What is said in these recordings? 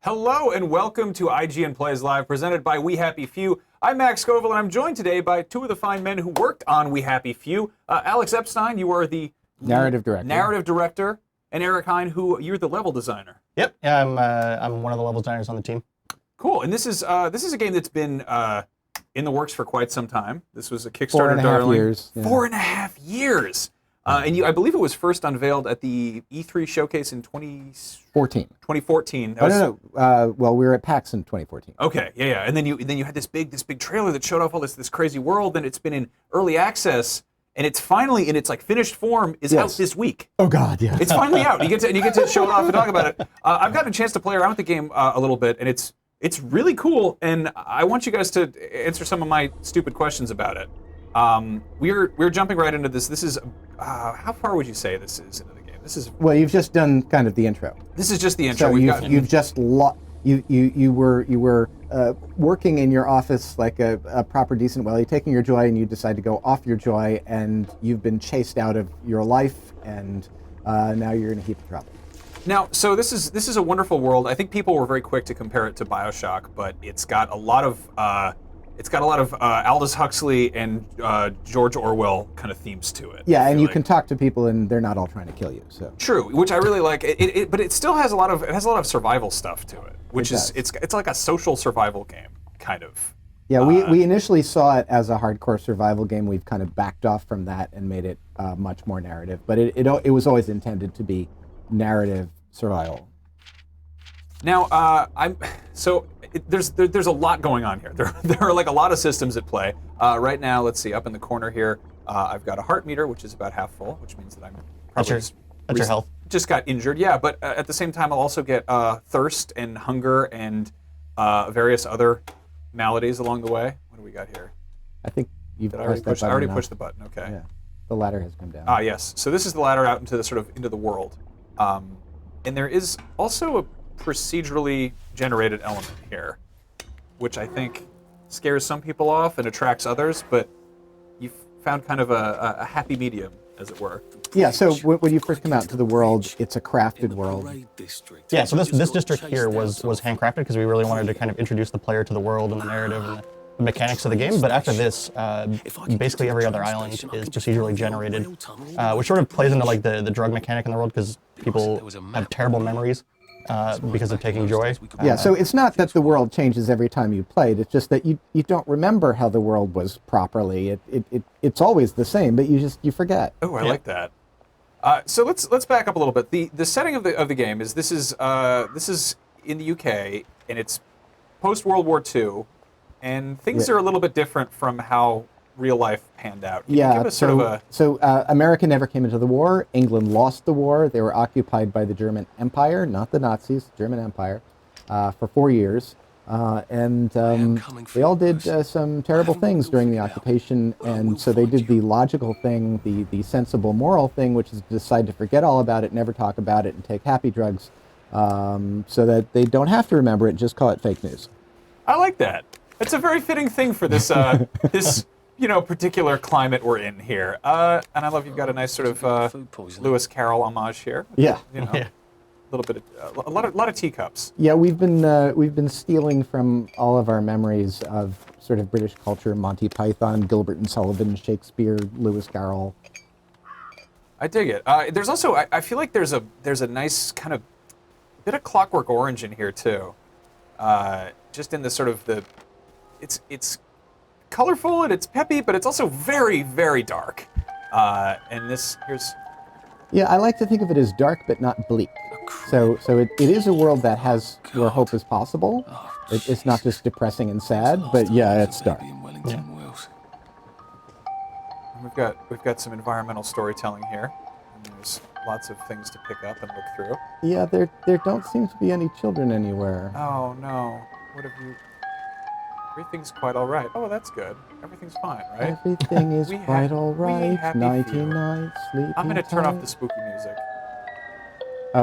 Hello and welcome to IGN Plays Live, presented by We Happy Few. I'm Max Scoville, and I'm joined today by two of the fine men who worked on We Happy Few. Alex Epstein, you are the narrative director, and Eric Hine, who you're the level designer. Yep, yeah, I'm one of the level designers on the team. Cool, and this is a game that's been in the works for quite some time. This was a Kickstarter darling. 4.5 years. Yeah. 4.5 years. And I believe it was first unveiled at the E3 showcase in 2014. 2014. No. Well, we were at PAX in 2014. Okay, yeah. And then you had this big trailer that showed off all this crazy world, and it's been in early access, and it's finally in its like finished form out this week. Oh God, yeah. It's finally out. You get to show it off and talk about it. I've gotten a chance to play around with the game a little bit, and it's really cool. And I want you guys to answer some of my stupid questions about it. We're jumping right into this. This is how far would you say this is into the game? This is well, you've just done kind of the intro. This is just the intro. So you've just you were working in your office like a proper decent. Well, you're taking your joy and you decide to go off your joy, and you've been chased out of your life, and now you're in a heap of trouble. Now, so this is a wonderful world. I think people were very quick to compare it to BioShock, but it's got a lot of Aldous Huxley and George Orwell kind of themes to it. Yeah, and you can talk to people, and they're not all trying to kill you. So true, which I really like. But it still has a lot of survival stuff to it, which it's like a social survival game kind of. Yeah, we initially saw it as a hardcore survival game. We've kind of backed off from that and made it much more narrative. But it was always intended to be narrative survival. Now, there's a lot going on here. There are like a lot of systems at play. Right now, let's see, up in the corner here, I've got a heart meter, which is about half full, which means that I'm probably That's your health. Just got injured. Yeah, but at the same time, I'll also get thirst and hunger and various other maladies along the way. What do we got here? I think you've I already pushed the button. Okay. Yeah, the ladder has come down. Yes. So this is the ladder out into the world, and there is also a procedurally generated element here, which I think scares some people off and attracts others, but you've found kind of a happy medium, as it were. Yeah, so when you first come out into the world, it's a crafted world. Yeah, so this district here was handcrafted because we really wanted to kind of introduce the player to the world and the narrative and the mechanics of the game, but after this, basically every other island is procedurally generated, which sort of plays into like the drug mechanic in the world because people have terrible memories. Because of taking joy. Yeah, so it's not that the world changes every time you played. It's just that you don't remember how the world was properly. It's always the same, but you forget. Oh, I like that. So let's back up a little bit. The setting of the game is this is in the UK, and it's post World War II, and things are a little bit different from how real life panned out. Can you give us so America never came into the war. England lost the war. They were occupied by the German Empire, not the Nazis, German Empire, for 4 years. And they all did some terrible things during the occupation, and so they did the logical thing, the sensible moral thing, which is to decide to forget all about it, never talk about it, and take happy drugs, so that they don't have to remember it, just call it fake news. I like that. It's a very fitting thing for this this particular climate we're in here. And I love you've got a nice sort of Lewis Carroll homage here. Yeah. A little bit of a lot of teacups. Yeah, we've been stealing from all of our memories of sort of British culture, Monty Python, Gilbert and Sullivan, Shakespeare, Lewis Carroll. I dig it. There's also I feel like there's a nice kind of bit of Clockwork Orange in here too. Just in the sort of it's colorful and it's peppy, but it's also very, very dark. And here's... Yeah, I like to think of it as dark, but not bleak. So it is a world that has where hope is possible. It's not just depressing and sad, but yeah, it's dark. Yeah. We've got some environmental storytelling here. And there's lots of things to pick up and look through. Yeah, there don't seem to be any children anywhere. Oh no! What have you? Everything's quite all right. Oh, that's good. Everything's fine, right? Everything is quite all right. Nighty night, sleeping. I'm gonna turn off the spooky music. I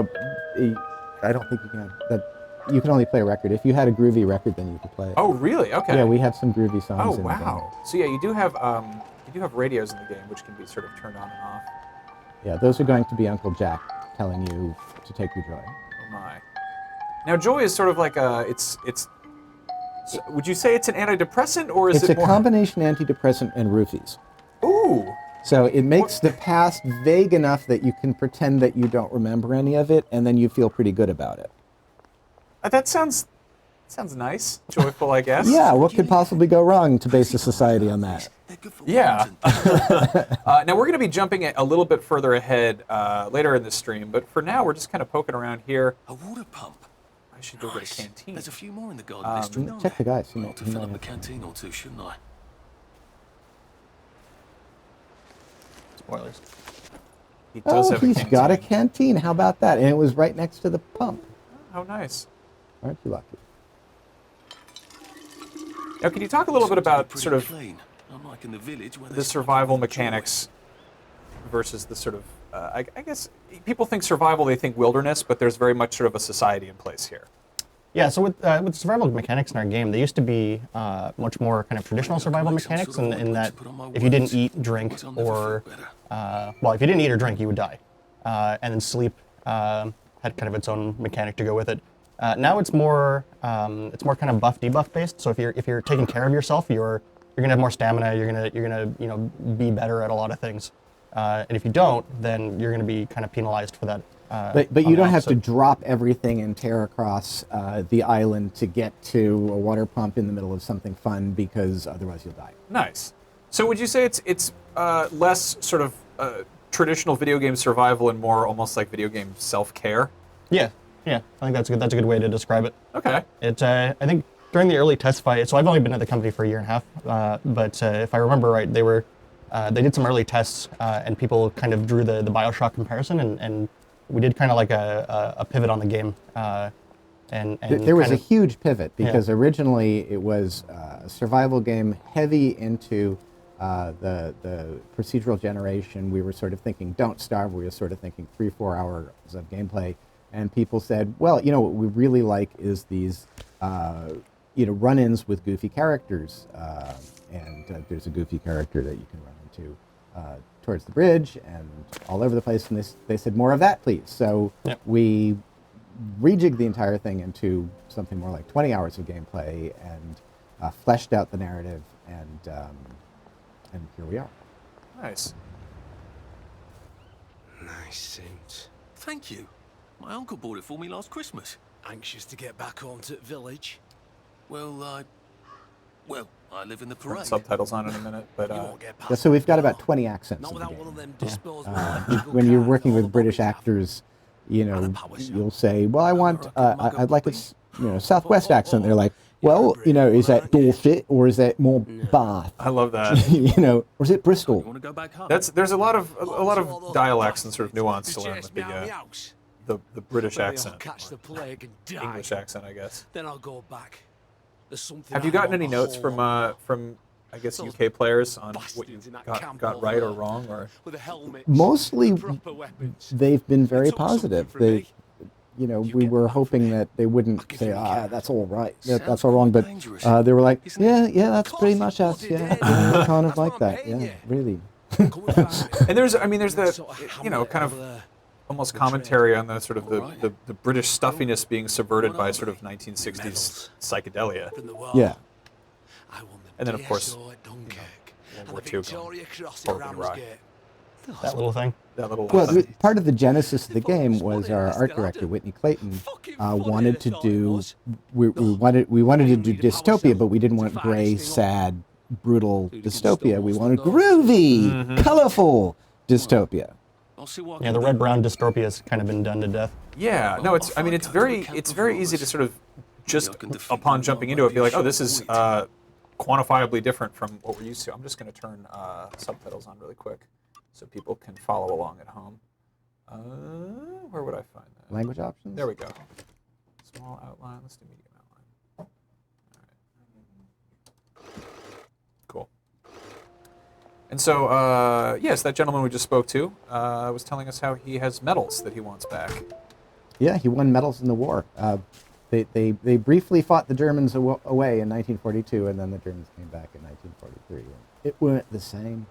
don't think you can. You can only play a record. If you had a groovy record, then you could play it. Oh, really? Okay. Yeah, we have some groovy songs. Oh, in wow. So yeah, you do have radios in the game, which can be sort of turned on and off. Yeah, those are going to be Uncle Jack telling you to take your joy. Oh my. Now, joy is sort of like would you say it's an antidepressant, or is It's it a more... combination antidepressant and roofies. Ooh. So it makes the past vague enough that you can pretend that you don't remember any of it, and then you feel pretty good about it. That sounds nice. Joyful, I guess. Yeah, what could possibly go wrong to base a society on that? Yeah. Now, we're going to be jumping a little bit further ahead later in the stream, but for now, we're just kind of poking around here. A water pump. I should go get a canteen. There's a few more in the garden district. Check the guys. I ought to fill up a canteen or two, shouldn't I? Spoilers. He does have a he's canteen. got a canteen. How about that? And it was right next to the pump. How nice. Aren't you lucky? Now, can you talk a little bit about Pretty sort of clean. Unlike in the village where the they survival struggle with joy. mechanics versus the sort of, I guess, people think survival, they think wilderness, but there's very much sort of a society in place here. Yeah, so with survival mechanics in our game, they used to be much more kind of traditional survival mechanics in that if you didn't eat, drink, or, if you didn't eat or drink, you would die. And then sleep had kind of its own mechanic to go with it. Now it's more kind of buff debuff based. So if you're taking care of yourself, you're gonna have more stamina. You're gonna be better at a lot of things. And if you don't, then you're gonna be kind of penalized for that. But you don't have to drop everything and tear across the island to get to a water pump in the middle of something fun, because otherwise you'll die. Nice. So would you say it's less sort of traditional video game survival and more almost like video game self-care? Yeah. I think that's a good way to describe it. Okay. I think during the early test fight, so I've only been at the company for a year and a half, but if I remember right, they did some early tests and people kind of drew the BioShock comparison, and we did kind of like a pivot on the game. And there was a huge pivot, because originally it was a survival game heavy into the procedural generation. We were sort of thinking, don't starve. We were sort of thinking 3-4 hours of gameplay. And people said, well, what we really like is these, run-ins with goofy characters. And there's a goofy character that you can run into towards the bridge and all over the place. And they said, more of that, please. So we rejigged the entire thing into something more like 20 hours of gameplay and fleshed out the narrative. And here we are. Nice. Nice suit. Thank you. My uncle bought it for me last Christmas. Anxious to get back home to the village? Well, I live in the parade. Subtitles on in a minute, but You won't get Yeah, past so we've got about that. 20 accents Not in the without one of game. them disposable electrical When you're cars working all with the British bobbies have. actors, power you'll say, well, I want, I'd like a Southwest accent. They're like, well, is that Dorset or is that more Bath? I love that. Or is it You Bristol? want to go back home? There's a lot of dialects and sort of nuance to learn Chase with me out of the house. the British Maybe I'll accent, catch the plague and die. English accent, I guess. Then I'll go back. There's something Have you I gotten want any a notes whole from lot I guess Those UK players on what you bastards in that camp got over right or there. wrong, or with a helmet. Mostly, Proper weapons. they've been very took something positive. from me. We get were that hoping from me. that they wouldn't I'll give say, you a cap. that's all right, Sounds that's all wrong. But dangerous, they were like, isn't it? yeah, that's Of pretty course much it's us. bloody Yeah, dead. we're kind of That's like what I'm that. paying Yeah, you. really. Come with family. and there's the Sort of kind hamlet of over there. almost commentary on the sort of Alright. the British stuffiness being subverted by What sort are of 1960s Medals. psychedelia. From the war. Yeah. I won the And then, of course, DSO at Dunkirk, World and War the II going Victoria Cross at horribly awry. Ramsgate. That little thing. That little Well, part of the genesis of the game was our art director Whitney Clayton wanted to do. We wanted to do dystopia, but we didn't want gray, sad, brutal dystopia. We wanted groovy, colorful dystopia. I'll see what I Yeah, can the do. red-brown dystopia has kind of been done to death. Yeah, no, it's very easy to sort of just upon jumping into it be like, oh, this is quantifiably different from what we're used to. I'm just going to turn subtitles on really quick so people can follow along at home. Where would I find that? Language options. There we go. Small outline. Let's do medium outline. All right. Cool. And so, yes, that gentleman we just spoke to was telling us how he has medals that he wants back. Yeah, he won medals in the war. They briefly fought the Germans away in 1942, and then the Germans came back in 1943. It weren't the same.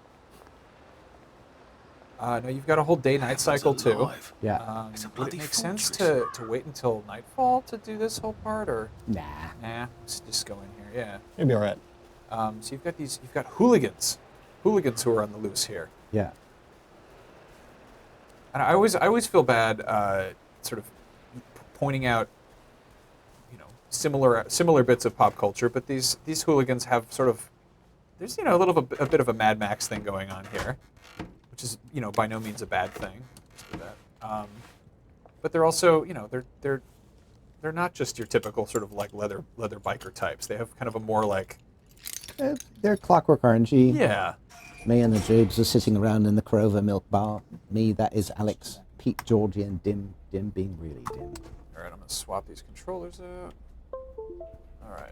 No, you've got a whole day-night cycle too. alive. Yeah. It's a Would it bloody make sense fortress. to wait until nightfall to do this whole part, or Nah. let's just go in here. Yeah. It'd be all right. So you've got hooligans who are on the loose here. Yeah. And I always feel bad, sort of pointing out, similar bits of pop culture, but these hooligans have sort of, there's a bit of a Mad Max thing going on here, which is by no means a bad thing. But they're also they're not just your typical sort of like leather biker types. They have kind of a more like They're Clockwork Orangey. yeah. Me and the Jibs are sitting around in the Crover Milk Bar. Me, that is Alex, Pete, Georgie, and Dim. Dim being really dim. All right, I'm gonna swap these controllers out. All right.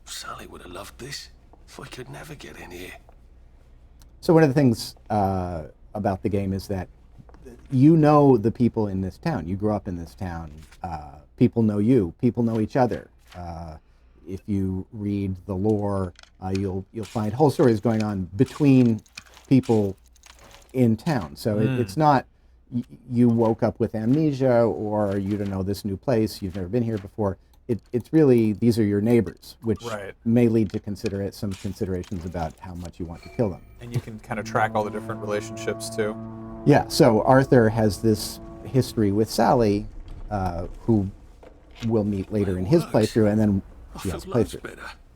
Sally would have loved this. If we could never get in here. So one of the things about the game is that you know the people in this town. You grew up in this town. People know you. People know each other. If you read the lore, you'll find whole stories going on between people in town. So it's not you woke up with amnesia or you don't know this new place. You've never been here before. It's really these are your neighbors, which Right. may lead to some considerations about how much you want to kill them. And you can kind of track all the different relationships too. Yeah, so Arthur has this history with Sally, who we'll meet later in his playthrough, and then I he has feel a loads playthrough.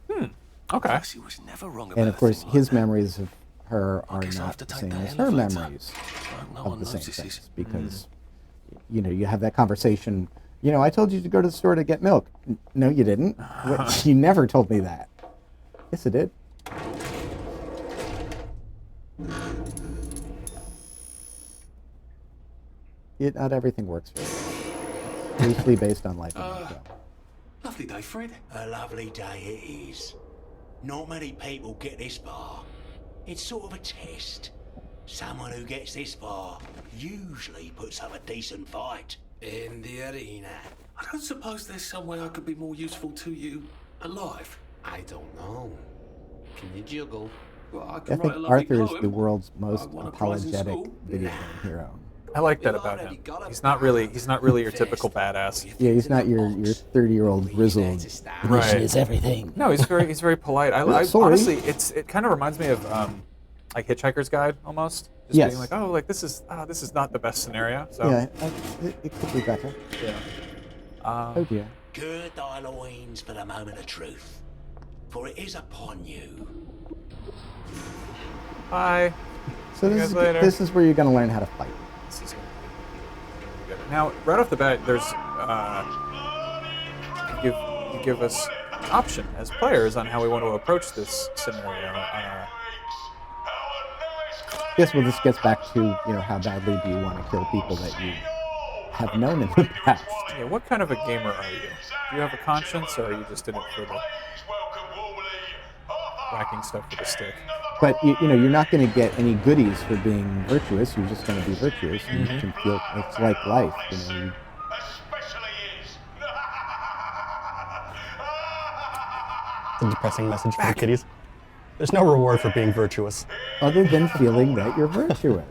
better. Okay. She was never wrong about And of a course, thing like his that. memories of her are guess I'll not have to the take same the as her elevator. memories No of one the same notices. things, because you have that conversation. I told you to go to the store to get milk. No, you didn't. What? You never told me that. Yes, I did. Not everything works for you. Loosely based on life in Mexico. Lovely day, Fred. A lovely day it is. Not many people get this far. It's sort of a test. Someone who gets this far usually puts up a decent fight. In the arena. I don't suppose there's some way I could be more useful to you alive. I don't know. Can you juggle? Well, I I could think write a lovely Arthur is poem. the world's most won a prize in apologetic school. video game hero. I like that about him. He's not really your typical badass. Yeah, he's not your 30-year-old grizzled. Right. is everything. No, he's very polite. I Sorry. honestly, it kind of reminds me of like Hitchhiker's Guide almost. Just Yes. being like, this is not the best scenario. So Yeah, it could be better. yeah. Oh dear. Gird thy loins for the moment of truth, for it is upon you. Bye. So you this guys is, later. this is where you're going to learn how to fight. This is gonna be good. Now, right off the bat, there's you give us an option as players on how we want to approach this scenario. Yes, well, this gets back to how badly do you want to kill people that you have known in the past. Yeah, what kind of a gamer are you? Do you have a conscience, or are you just in it for the whacking stuff with a stick? But you're not going to get any goodies for being virtuous. You're just going to be virtuous, and you can feel it's like life. It's a depressing message for the kiddies. There's no reward for being virtuous. Other than feeling that you're virtuous.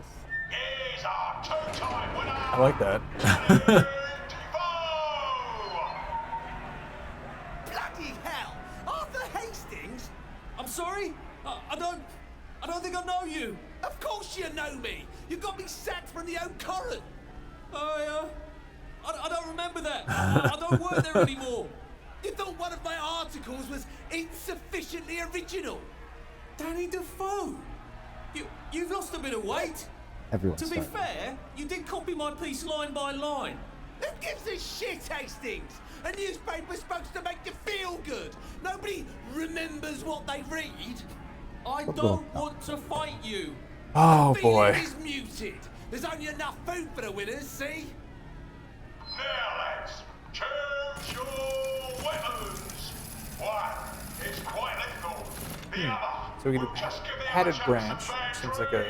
I like that. Bloody hell! Arthur Hastings? I'm sorry? I don't think I know you. Of course you know me. You got me sacked from the Oak Current. I don't remember that. I don't work there anymore. You thought one of my articles was insufficiently original? Danny Defoe? You've lost a bit of weight. Everyone's To be starting. fair, you did copy my piece line by line. Who gives a shit, Hastings? A newspaper's supposed to make you feel good. Nobody remembers what they read. I don't want to fight you. Oh The boy. feeling is muted. There's only enough food for the winners, see? Now, lads, choose your weapons. One is quite lethal. The other So we can do will just give the padded other branch, chance which to seems bag like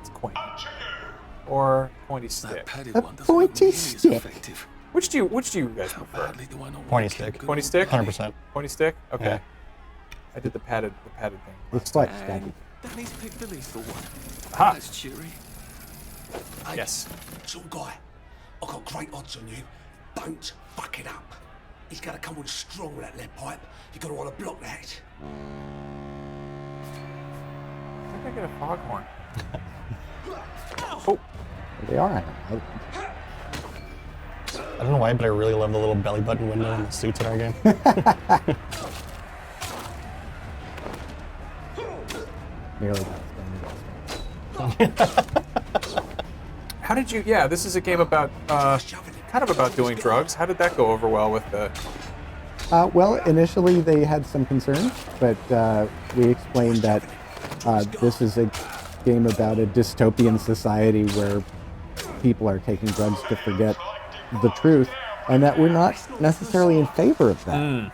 it's quaint, Up to you. or pointy That stick. padded A one doesn't pointy look nearly as stick. effective. Which do you guys How prefer? badly do I not want Pointy to kill stick. good Pointy old stick? Danny? 100%. Pointy stick? Okay. Yeah. I did the padded thing. It's flex, And Daddy. Danny's picked the lethal one. Aha. That's cheery. Hey, Yes. Some guy, I've got great odds on you. Don't fuck it up. He's gonna come on strong with that lead pipe. You gotta want to block that. I think I get a foghorn. They are on an island. I don't know why, but I really love the little belly button window in the suits in our game. Nearly got How did you? Yeah, this is a game about kind of about doing drugs. How did that go over well with the? well, initially they had some concerns, but we explained that this is a game about a dystopian society where people are taking drugs to forget the truth, and that we're not necessarily in favor of that.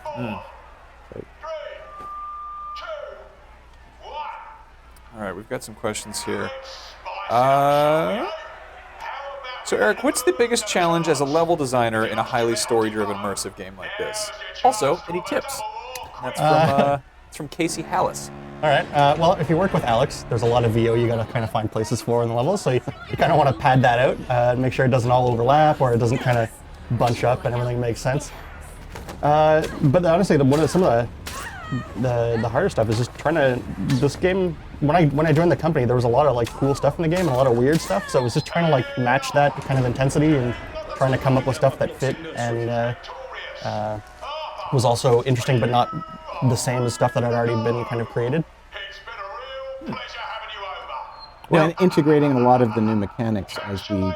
All right, we've got some questions here. So Eric, what's the biggest challenge as a level designer in a highly story-driven immersive game like this? Also, any tips? That's from it's from Casey Hallis. All right. Well, if you work with Alex, there's a lot of VO you gotta kind of find places for in the levels, so you kind of want to pad that out, make sure it doesn't all overlap or it doesn't kind of bunch up and everything makes sense. But honestly, some of the harder stuff is just trying to this game. When I joined the company, there was a lot of like cool stuff in the game and a lot of weird stuff. So it was just trying to like match that kind of intensity and trying to come up with stuff that fit and was also interesting, but not the same as stuff that had already been kind of created. It's been a real pleasure having you over. Well, and integrating a lot of the new mechanics as we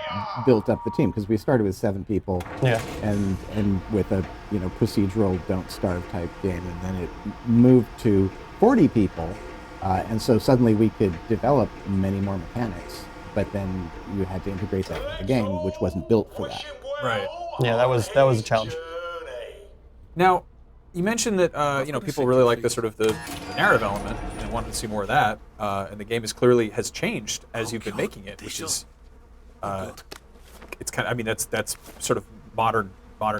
built up the team, because we started with 7 people, Yeah. and with a procedural don't starve type game, and then it moved to 40 people, and so suddenly we could develop many more mechanics. But then you had to integrate that with the game, which wasn't built for that. Right. Yeah, that was a challenge. Now, you mentioned that people really like the sort of the narrative element and wanted to see more of that. And the game has changed as you've been making it, which is it's kind of, I mean, that's sort of modern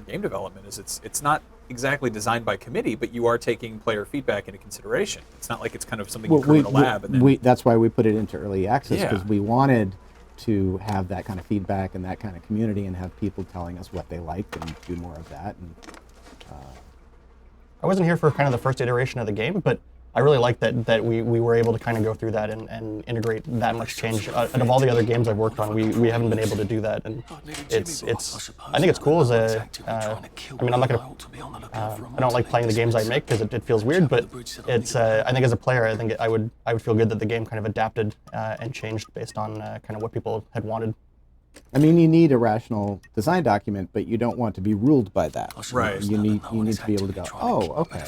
game development. Is it's not exactly designed by committee, but you are taking player feedback into consideration. It's not like it's kind of something you create in a lab. And then, that's why we put it into early access, Yeah. because we wanted to have that kind of feedback and that kind of community and have people telling us what they liked and do more of that. And I wasn't here for kind of the first iteration of the game, but I really like that we were able to kind of go through that and integrate that much change. Out of all the other games I've worked on, we haven't been able to do that, and it's I think it's cool as a. I mean, I'm not gonna. I don't like playing the games I make because it feels weird, but it's. I think as a player, I think I would feel good that the game kind of adapted and changed based on kind of what people had wanted. I mean, you need a rational design document, but you don't want to be ruled by that. Right. You need to be able to go, oh, okay.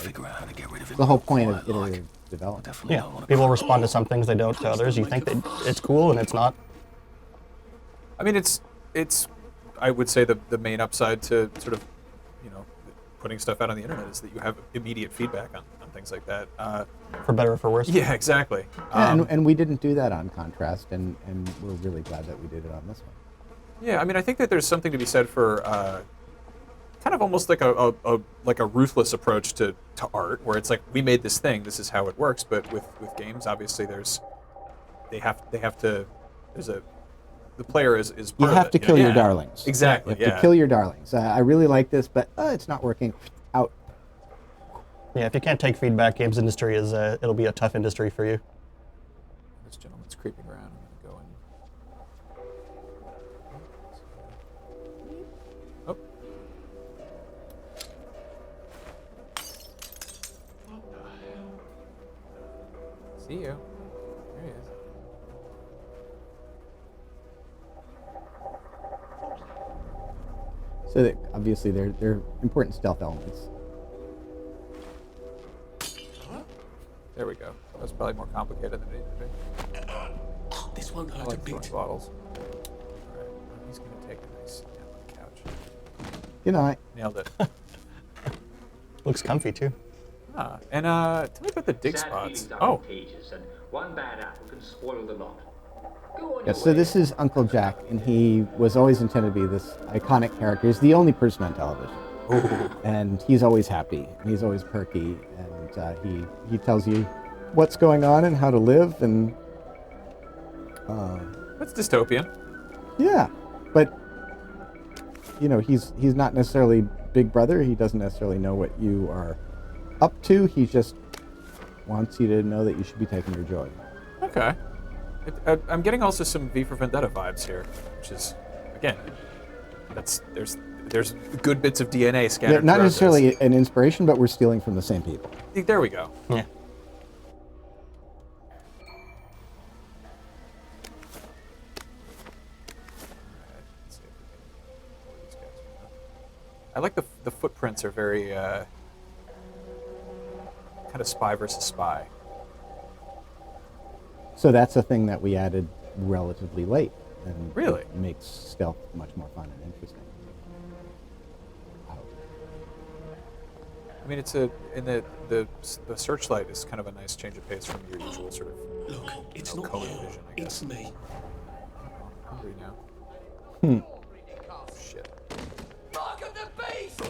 The whole point of iterative development. Yeah, people respond to some things they don't to others. You think that it's cool and it's not. I mean, it's I would say the main upside to sort of putting stuff out on the internet is that you have immediate feedback on things like that. For better or for worse. Yeah, exactly. Yeah, and we didn't do that on Contrast, and we're really glad that we did it on this one. Yeah, I mean, I think that there's something to be said for kind of almost like a ruthless approach to art, where it's like, we made this thing, this is how it works. But with games, obviously, the player is part You of have it, to kill know? your darlings. Exactly. You have to kill your darlings. I really like this, but it's not working. Out. Yeah, if you can't take feedback, games industry is it'll be a tough industry for you. This gentleman's creeping around. I'm gonna go and. Oh. See you. There he is. So that obviously they're important stealth elements. There we go. That was probably more complicated than it needed to be. This one I hurt a like throwing bit. bottles. Alright, well, he's gonna take a nice nap on the couch. You know, Nailed it. Looks comfy too. And tell me about the dig spots. Oh, Pages, and one bad apple can spoil the lot. Go on yeah, your so way. this is Uncle Jack, and he was always intended to be this iconic character. He's the only person on television. And he's always happy, and he's always perky, and he tells you what's going on and how to live, and That's dystopian. Yeah, but he's not necessarily Big Brother. He doesn't necessarily know what you are up to. He just wants you to know that you should be taking your joy. Okay. I'm getting also some V for Vendetta vibes here, which is, again, there's good bits of DNA scattered. Yeah, not throughout necessarily this. an inspiration, but we're stealing from the same people. There we go. Yeah. I like the footprints are very kind of spy versus spy. So that's a thing that we added relatively late, and Really? it makes stealth much more fun and interesting. I mean, it's in the searchlight is kind of a nice change of pace from your usual sort of Look, it's not colored you. vision, I guess. It's me. I'm hungry now. Shit. Mark of the beast!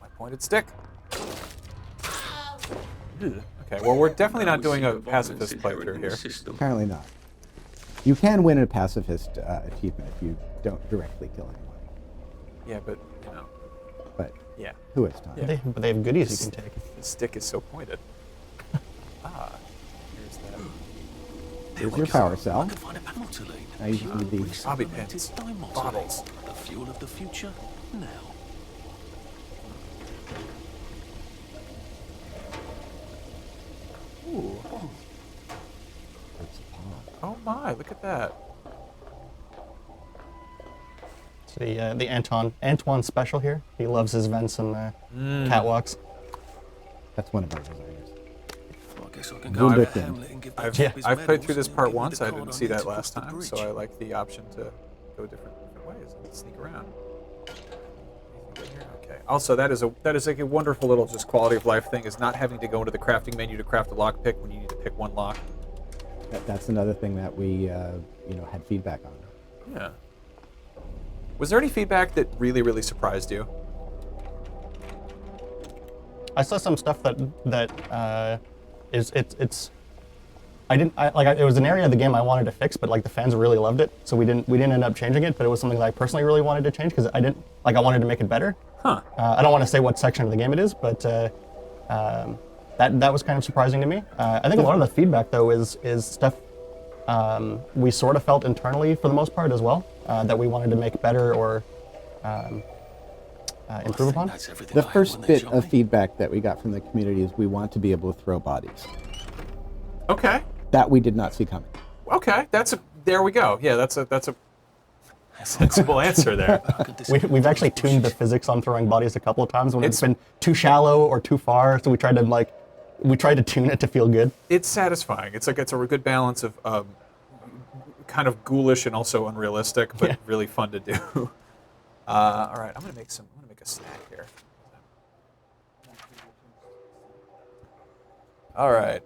My pointed stick. Okay, well, we're definitely not doing a pacifist playthrough here. Apparently not. You can win a pacifist achievement if you don't directly kill anyone. Yeah, but, But yeah. who has time? Yeah, but they have goodies you can take. The stick is so pointed. Here's that. Here's your power cell. I can find a panel to lean. Now you just need these. Bobby pins. Bottles. The fuel of the future, now. Ooh. Oh my, look at that. It's the Antoine special here. He loves his vents and catwalks. That's one of our designers. Well, I guess I can Boom go to Dickens. Hamlet and give I've, Bishop his I've played medals through this and part give me once. the I card didn't I see need that to last cross the time, so bridge. I like the option to go different ways and sneak around. Okay. Also, that is like a wonderful little just quality of life thing, is not having to go into the crafting menu to craft a lockpick when you need to pick one lock. That's another thing that we had feedback on. Yeah. Was there any feedback that really, really surprised you? I saw some stuff that it was an area of the game I wanted to fix, but like the fans really loved it, so we didn't end up changing it. But it was something that I personally really wanted to change because I wanted to make it better. Huh. I don't want to say what section of the game it is, but that was kind of surprising to me. I think a lot of the feedback though is stuff we sort of felt internally for the most part as well, that we wanted to make better or improve upon. The first bit of feedback that we got from the community is we want to be able to throw bodies. Okay. That we did not see coming. Okay. There we go. Yeah, that's a sensible answer there. We've actually tuned the physics on throwing bodies a couple of times when it's been too shallow or too far, so we tried to tune it to feel good. It's satisfying. It's a good balance of kind of ghoulish and also unrealistic, but really fun to do. All right, I'm gonna make a snack here. All right.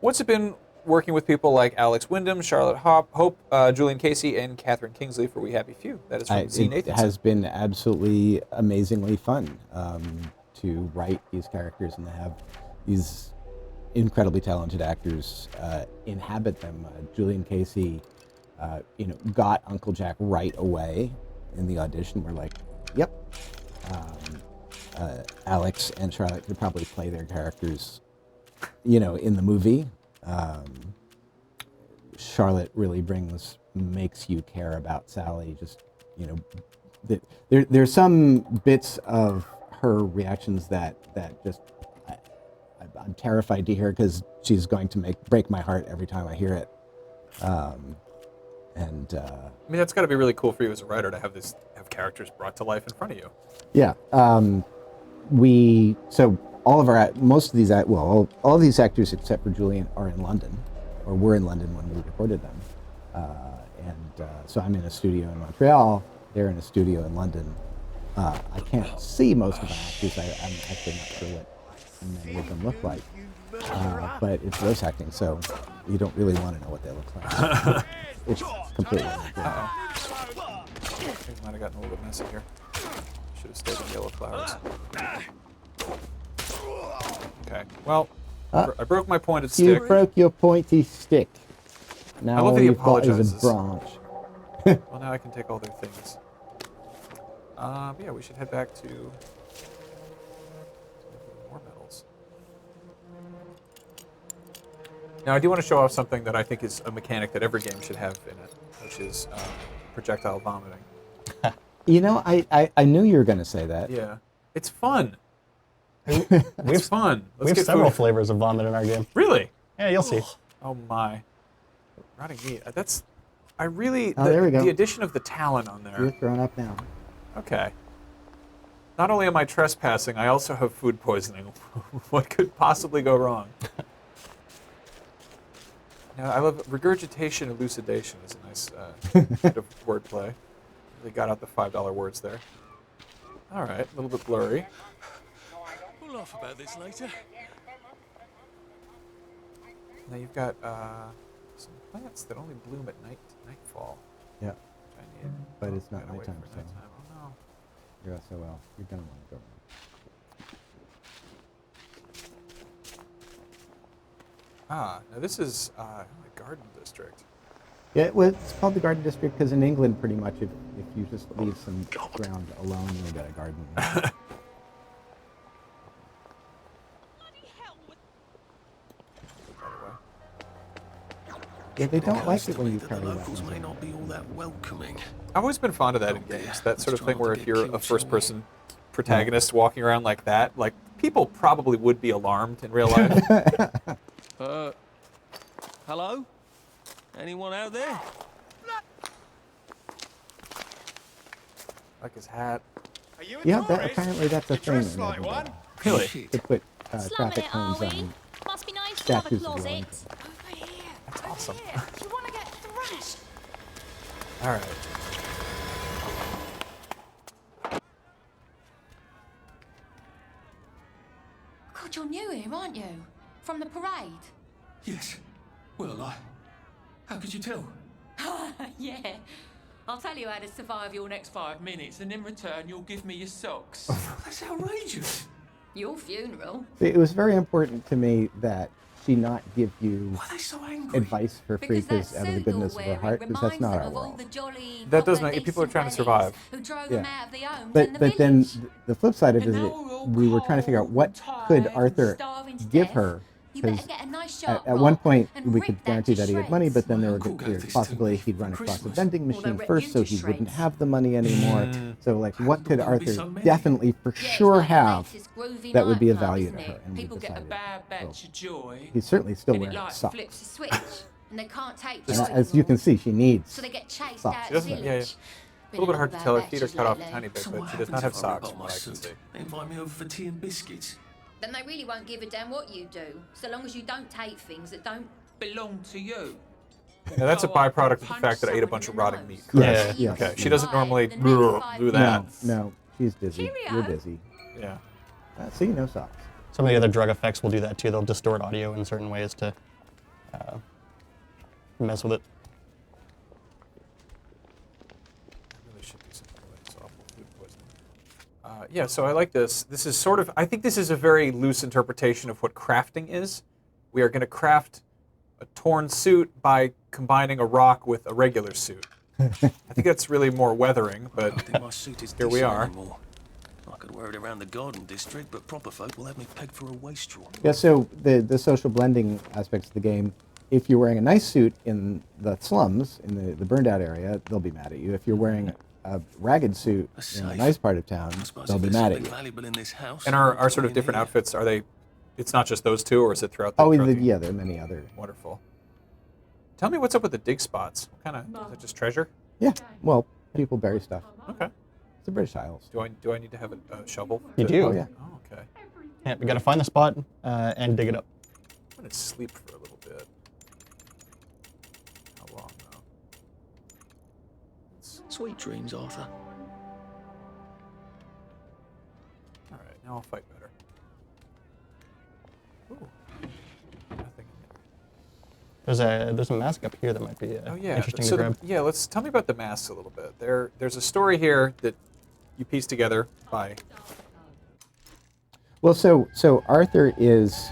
What's it been working with people like Alex Wyndham, Charlotte Hope, Julian Casey, and Catherine Kingsley for We Happy Few? That is from Z. It Nathanson. has been absolutely amazingly fun to write these characters and to have these incredibly talented actors inhabit them. Julian Casey, got Uncle Jack right away in the audition. We're like, yep. Alex and Charlotte could probably play their characters, in the movie. Charlotte really makes you care about Sally. Just, there's some bits of her reactions that just I'm terrified to hear because she's going to break my heart every time I hear it. I mean, that's got to be really cool for you as a writer to have characters brought to life in front of you. Yeah. All of these actors except for Julian are in London, or were in London when we recorded them. So I'm in a studio in Montreal. They're in a studio in London. I can't see most of the actors. I'm actually not sure what many of them look like. But it's voice acting, so you don't really want to know what they look like. It's completely Uh-oh. Things might have gotten a little bit messy here. Should have stayed in yellow flowers. Okay. Well, I broke my pointed You stick. broke your pointy stick. Now I love that all he you've got is a apologizes. branch. Well, now I can take all their things. Yeah, we should head back to more metals. Now, I do want to show off something that I think is a mechanic that every game should have in it, which is projectile vomiting. You know, I knew you were going to say that. Yeah. It's fun. We've It's fun. we have several flavors of vomit in our game. Really? Yeah, you'll see. Oh my. Rotting meat. That's. I really. Oh, there we go. The addition of the talon on You're there. thrown up now. Okay. Not only am I trespassing, I also have food poisoning. What could possibly go wrong? Now, I love regurgitation, elucidation is a nice bit of wordplay. They got out the $5 words there. All right, a little bit blurry. We'll laugh about this later. Now you've got some plants that only bloom at nightfall. Yeah, Which I need. but it's not Gotta wait nighttime, for so nighttime. Oh no. you're SOL. You're going to want to go. Ah, now this is the garden district. Yeah, well, it's called the Garden District because in England, pretty much, if you just leave some ground alone, you'll get a garden. By the way. Yeah, they don't like it when you The carry locals weapons. may not be all that welcoming. I've always been fond of that in games. That sort of thing where if you're a first-person protagonist Hmm. walking around like that, like people probably would be alarmed in real life. Hello? Anyone out there? Like his hat. Yeah, apparently that's a thing. in like Edinburgh. one? Really? They put Slumming traffic it, are cones we? on. Must be nice to have a statues of closet. Wellington. Over here. That's awesome. Do you want to get thrashed? All right. God, you're new here, aren't you? From the parade? Yes. Well, how could you tell? Yeah. I'll tell you how to survive your next 5 minutes, and in return, you'll give me your socks. That's outrageous. Your funeral? It was very important to me that she not give you Why are they so angry? advice for free because out of the goodness of her heart, because that's not our world. That does make people are trying to survive. Who drove Yeah. them out of the homes But and the but then village. the flip side of it And is now that we're all we were trying to figure out cold what and tired could and Arthur starving to give death. her. You better Because get a nice sharp at one rock point and we rip could that guarantee to that he had money, but then My there uncle was gave this to possibly me he'd run for across a Christmas. vending Well, they'll machine rip first, you so to he wouldn't shreds. have the money anymore. So like, what could There would be Arthur so many. definitely for Yeah, it's sure like the have latest groovy that would be of nightclub, value isn't to her? it? And we People get a decided. bad well, batch of joy, he's certainly still and it wearing like socks. flips a switch, and they can't take And joy as you can anymore. see, she needs So they get chased socks. out She of the doesn't. village. Yeah, yeah. A little bit hard to Been tell. Her bad feet are batches cut off a lately. tiny bit, So but what she does not happens have if I rip socks up from my what I can suit? see. They invite me over for tea and biscuits. Then they really won't give a damn what you do, so long as you don't take things that don't belong to you. Now that's a Go on, byproduct of the punch fact that I ate a someone bunch in of the rotting nose. meat. Yes, Correct? yes. Okay. She doesn't normally The next 5 do that. No, she's dizzy. Cheerio. You're dizzy. Yeah. See, no socks. Some of the other drug effects will do that too. They'll distort audio in certain ways to mess with it. I really should do something with this awful food poisoning. Yeah, so I like this. This is sort of, I think this is a very loose interpretation of what crafting is. We are going to craft a torn suit by combining a rock with a regular suit. I think that's really more weathering, I don't but think my suit is Here we decent are. anymore. I could wear it around the garden district, but proper folk will have me pegged for a wastrel. Yeah, so the social blending aspects of the game, if you're wearing a nice suit in the slums, in the burned out area, they'll be mad at you. If you're wearing a ragged suit in a Safe. nice part of town, I suppose they'll if be there's mad at something you. valuable in this house, and I'll our sort put of it in different here. outfits, are they, it's not just those two, or is it throughout the Oh, throughout the- yeah, there are many other. Wonderful. Tell me what's up with the dig spots. What kind of, is it just treasure? Yeah, well, people bury stuff. Okay. It's the British Isles. Do I need to have a shovel? You do. Oh, yeah. Oh, okay. Yeah, we gotta find the spot and dig it up. I'm going to sleep for a little bit. How long, though? Sweet dreams, Arthur. All right, now I'll fight better. Ooh. Nothing in there. There's a mask up here that might be Oh yeah. interesting So to grab. yeah, let's tell me about the masks a little bit. There's a story here that you piece together by. Well, so Arthur his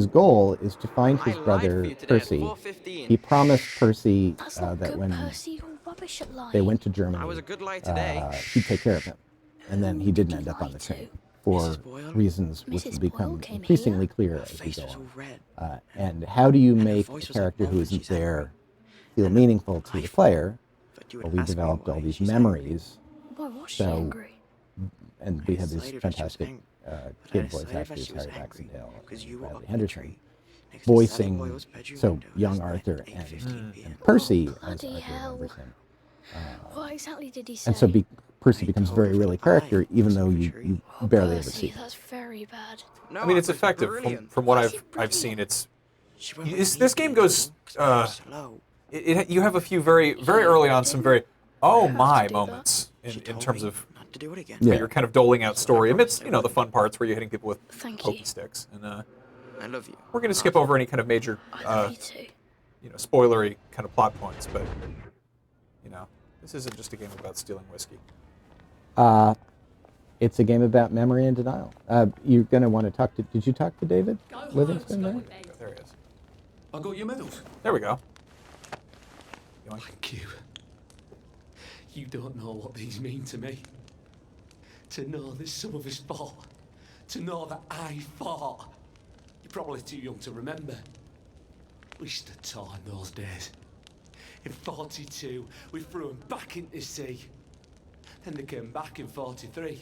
goal is to find his brother Percy. He promised Percy that when they went to Germany, he'd take care of him, and then he didn't end up on the train for reasons which will become increasingly clear as we go on. And how do you make a character who isn't there feel meaningful to the player? Well, we developed all these memories. So, and we had these fantastic kid voice actors, Harry Baxendale and Bradley Henderson, voicing so young Arthur and Percy as Arthur remembers him. What exactly did he say? And so Percy becomes very real a character, even though you barely ever see him. That's very bad. I mean, it's effective from what I've seen. This game goes. You have a few very early on some very oh my moments in terms of you're kind of doling out story amidst the fun parts where you're hitting people with pokey sticks. And I love you. we're gonna skip over any kind of major spoilery kind of plot points, but this isn't just a game about stealing whiskey. It's a game about memory and denial. You're going to want to talk to... Did you talk to David Livingston there? There he is. I got your medals. There we go. Thank you. You don't know what these mean to me. To know that some of us fought. To know that I fought. You're probably too young to remember. We stood tall in those days. In 42, we threw them back into the sea. Then they came back in 43.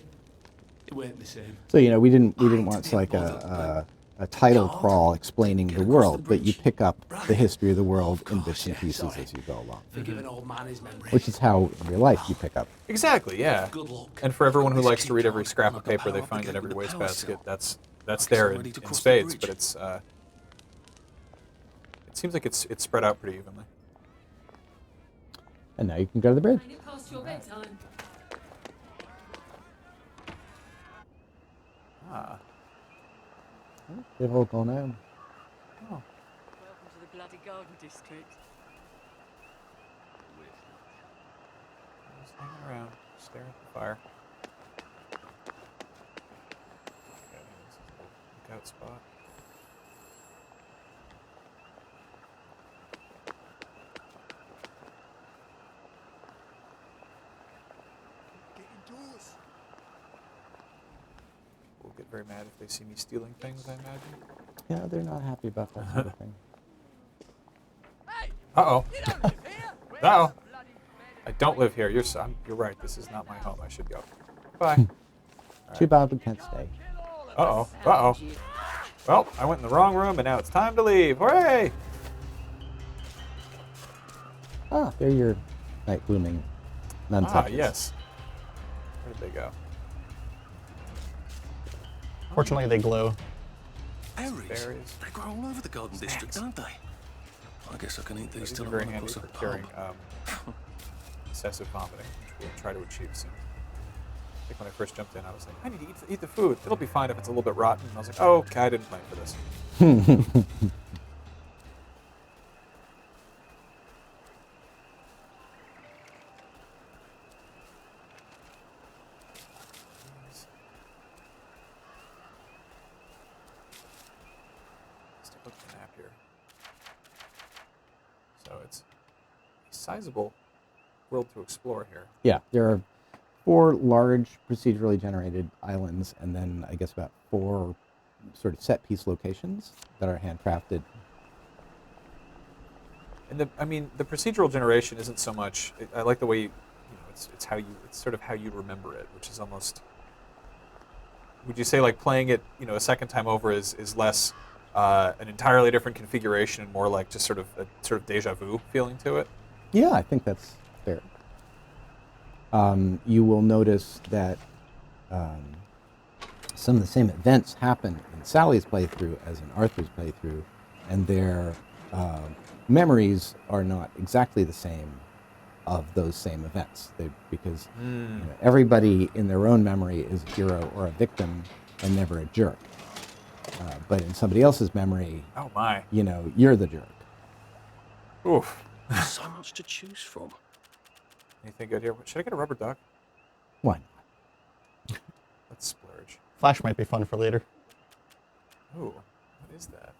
It weren't the same. So, we didn't want like a title crawl explaining the world, but you pick up the history of the world in bits and pieces as you go along. Forgive an old man his memory. Which is how in real life you pick up. Exactly, yeah. And for everyone who likes to read every scrap of paper they find in every wastebasket, that's there in spades, but it seems like it's spread out pretty evenly. And now you can go to the bridge. They've all gone home. Welcome to the bloody garden district. Just hanging around, staring at the fire. Okay, this is a lookout spot. Will get very mad if they see me stealing things, I imagine. Yeah, they're not happy about that sort of thing. Uh-oh. Uh-oh. I don't live here. You're right. This is not my home. I should go. Bye. Too bad we can't stay. Uh-oh. Uh-oh. Well, I went in the wrong room, and now it's time to leave. Hooray! Ah, there your night blooming nunchucks. Ah, yes. Where did they go? Fortunately, they glow. Berries? Berries. They grow all over the garden district, don't they? I guess I can eat these These till are I'm very on handy across a for pub. curing excessive vomiting, which we'll try to achieve soon. I think when I first jumped in, I was like, I need to eat the food. It'll be fine if it's a little bit rotten. And I was like, oh, okay, I didn't plan for this. Let's take a look at the map here. So it's a sizable world to explore here. Yeah, there are 4 large procedurally generated islands, and then I guess about 4 sort of set piece locations that are handcrafted. And the procedural generation isn't so much. I like the way it's sort of how you remember it, which is almost. Would you say like playing it a second time over is less an entirely different configuration and more like just sort of deja vu feeling to it? Yeah, I think that's fair. You will notice that some of the same events happen in Sally's playthrough as in Arthur's playthrough, and their memories are not exactly the same of those same events. Because everybody in their own memory is a hero or a victim and never a jerk. But in somebody else's memory, oh my, you're the jerk. Oof. So much to choose from. Anything good here? Should I get a rubber duck? Why not? Let's splurge. Flash might be fun for later. Ooh, what is that?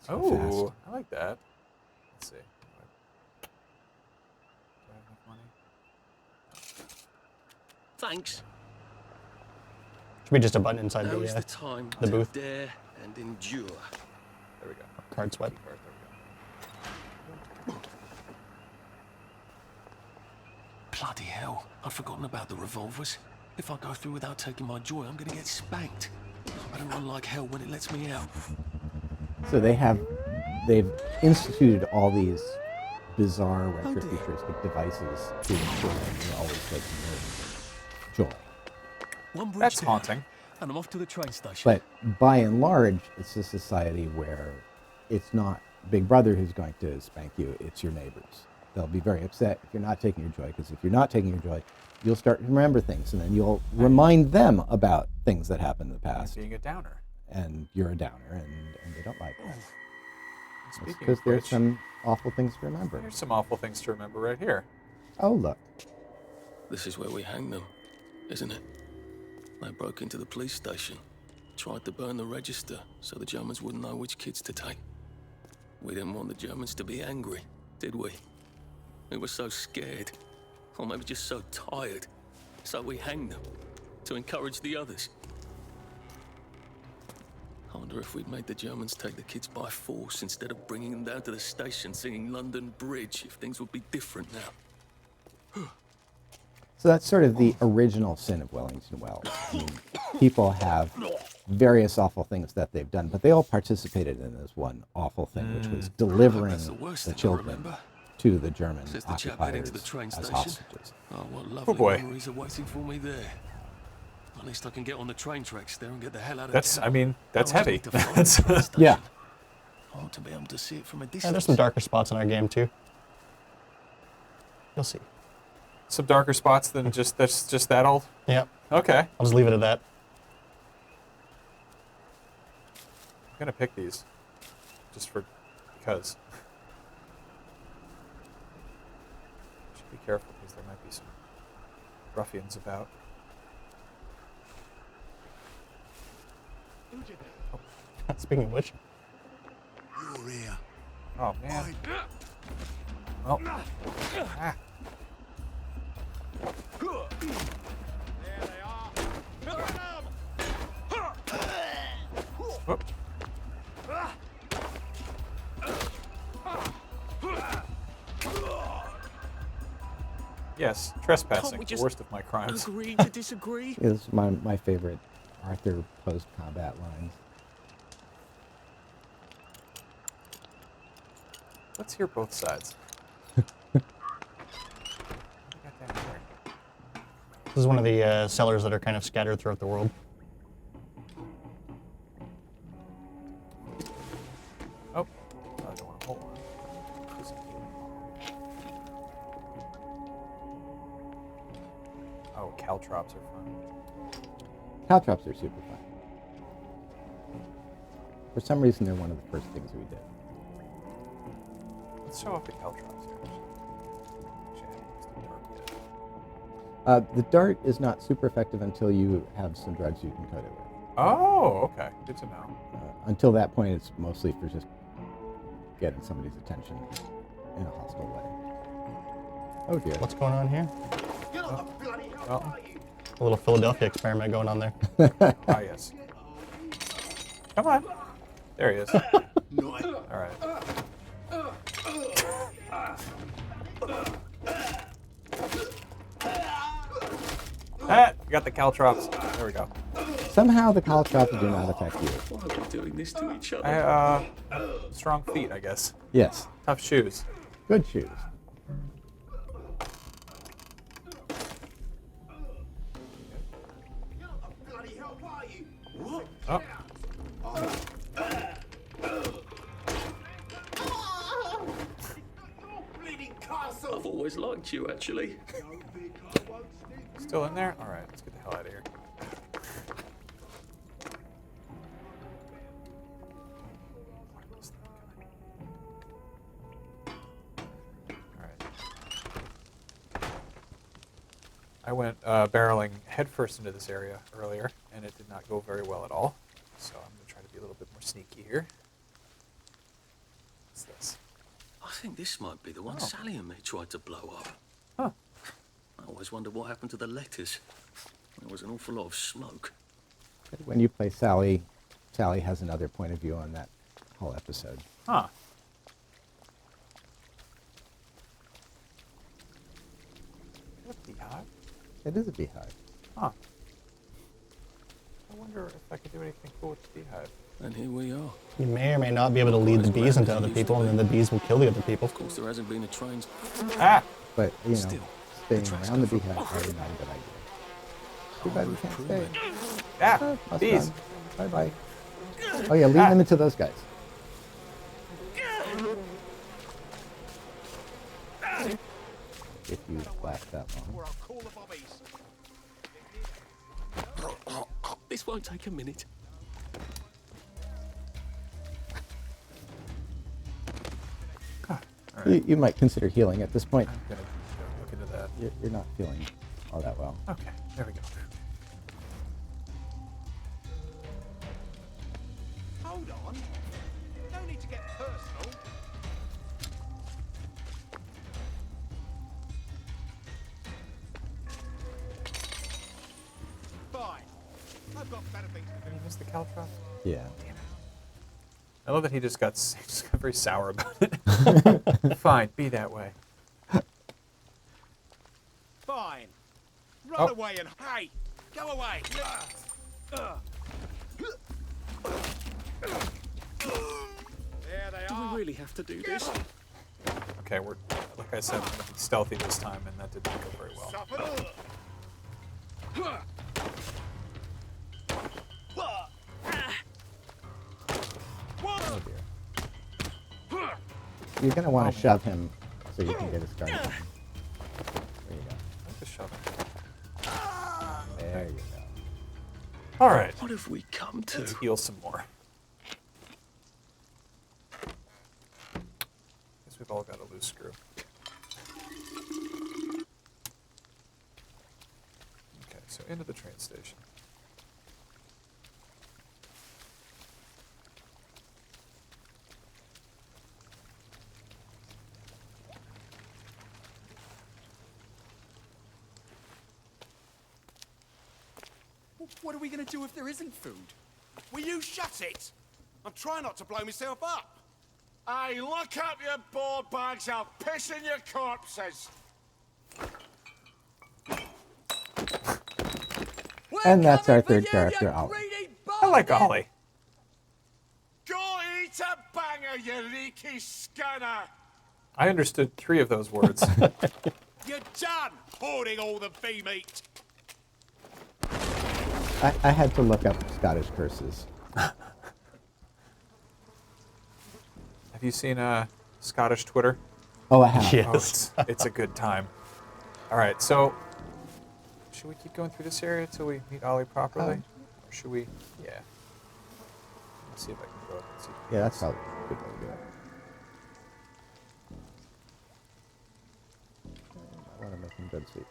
So Oh, fast. I like that. Let's see. Do I have enough money? Thanks. Should be just a button inside Now is the the time the to booth. dare and endure. There we go. Card swipe. Card, there we go. Bloody hell, I'd forgotten about the revolvers. If I go through without taking my joy, I'm gonna get spanked. I don't run like hell when it lets me out. So they've instituted all these bizarre retro-futuristic devices to ensure that you're always taking your joy. One bridge That's down, haunting. and I'm off to the train station. But by and large, it's a society where it's not Big Brother who's going to spank you, it's your neighbors. They'll be very upset if you're not taking your joy, because if you're not taking your joy, you'll start to remember things, and then you'll remind them about things that happened in the past. Being a downer. And you're a downer, and they don't like that. Speaking Because of there's which, some awful things to remember. there's some awful things to remember right here. Oh, look. This is where we hang them, isn't it? They broke into the police station, tried to burn the register so the Germans wouldn't know which kids to take. We didn't want the Germans to be angry, did we? We were so scared, or maybe just so tired, so we hanged them to encourage the others. I wonder if we'd made the Germans take the kids by force instead of bringing them down to the station singing London Bridge, if things would be different now. So that's sort of the original sin of Wellington Wells. I mean, people have various awful things that they've done, but they all participated in this one awful thing, which was delivering That's the worst the thing I children remember. to the German Says the chap heading occupiers to the train as station. hostages. Oh, what lovely boy. memories are waiting for me there. At least I can get on the train tracks there and get the hell out of That's, town. I mean, that's I just heavy. need to find That's the train station. Yeah. I want to be able to see it from a distance. Yeah, there's some darker spots in our game too. You'll see. some darker spots than just that old. Yep. Okay. I'll just leave it at that. I'm gonna pick these, just because. Should be careful because there might be some ruffians about. Speaking of which. You're here. Oh man. Well. Ah. Whoop. Yes, trespassing, we the just worst of my crimes. Agree to disagree? Is my favorite Arthur post-combat lines. Let's hear both sides. What do we got down here? This is one of the cellars that are kind of scattered throughout the world. Oh, I don't want to hold on. Oh, caltrops are fun. Caltrops are super fun. For some reason, they're one of the first things we did. Let's show off the caltrops here. Actually, I haven't used the dart yet. The dart is not super effective until you have some drugs you can coat it with. Oh, okay. Good to know. Until that point, it's mostly for just getting somebody's attention in a hostile way. Oh dear. What's going on here? Well, A little Philadelphia experiment going on there. ah, yes. Come on. There he is. All right. Ah, you got the caltrops. There we go. Somehow the caltrops do not affect you. Why are we doing this to each other? Strong feet, I guess. Yes. Tough shoes. Good shoes. Oh. I've always liked you, actually. Still in there? All right, let's get the hell out of here. All right. I went barreling headfirst into this area earlier, and it did not go very well at all. So I'm going to try to be a little bit more sneaky here. What's this? I think this might be the one Sally and me tried to blow up. Huh. I always wondered what happened to the letters. There was an awful lot of smoke. When you play Sally, Sally has another point of view on that whole episode. Huh. Is that a beehive? It is a beehive. Huh. I wonder if I could do anything cool with the beehive. And here we are. You may or may not be able to lead the bees into other people, and then the bees will kill the other people. Of course, there hasn't been a train. Ah! But, you know, Still, staying the around the tracks beehive is probably not a good idea. Too bad we can't stay. Ah! That's Bees! fun. Bye-bye. Oh yeah, lead them into those guys. If you last that long. This won't take a minute. You might consider healing at this point. I'm going to look into that. You're not feeling all that well. Okay, there we go. Hold on. No need to get personal. Fine. I've got better things to Did he miss the caltrop? Yeah. I love that he just got very sour about it. Fine, be that way. Fine. Run Oh. away and hey, go away. There they Do are. we really have to do this? Okay, we're, like I said, we're going to be stealthy this time, and that did not go very well. Suffer. Oh dear. You're gonna want to shove him so you can get his guard. There you go. I like the shovel. There you go. All right, What have we come to? let's heal some more. Guess we've all got a loose screw. Okay, so into the train station. What are we going to do if there isn't food? Will you shut it? I'm trying not to blow myself up. Hey, look up your board bags, I'll piss in your corpses. And that's our third character, Ollie. I like Ollie. Go eat a banger, you leaky scanner. I understood 3 of those words. You're done hoarding all the bee meat. I had to look up Scottish curses. Have you seen Scottish Twitter? Oh, I have. Yes. Oh, it's a good time. All right, so should we keep going through this area until we meet Ollie properly? Or should we? Yeah. Let's see if I can go up and see. Yeah, that's probably a good way to do it. I want to make him good sweet.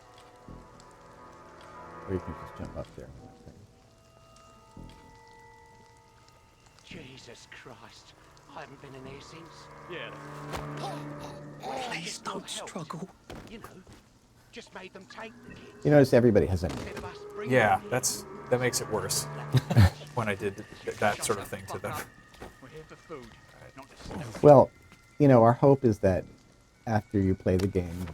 Or you can just jump up there. Jesus Christ. I haven't been in here since. Yeah. Please don't struggle. You know, just made them take the kids. You notice everybody has a Instead of us bringing Yeah, them in. that makes it worse when I did that sort of thing to them. We're here for food, not to snoop. Well, you know, our hope is that after you play the game,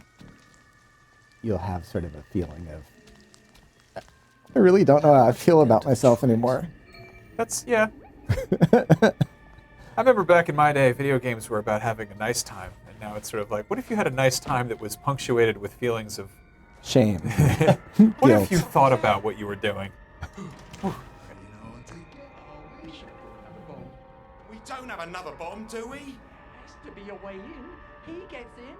you'll have sort of a feeling of, I really don't know how I feel about myself anymore. Yeah. I remember back in my day, video games were about having a nice time, and now it's sort of like, what if you had a nice time that was punctuated with feelings of Shame. what Guilt. if you thought about what you were doing? We don't have another bomb, do we? Has to be a way in. He gets in.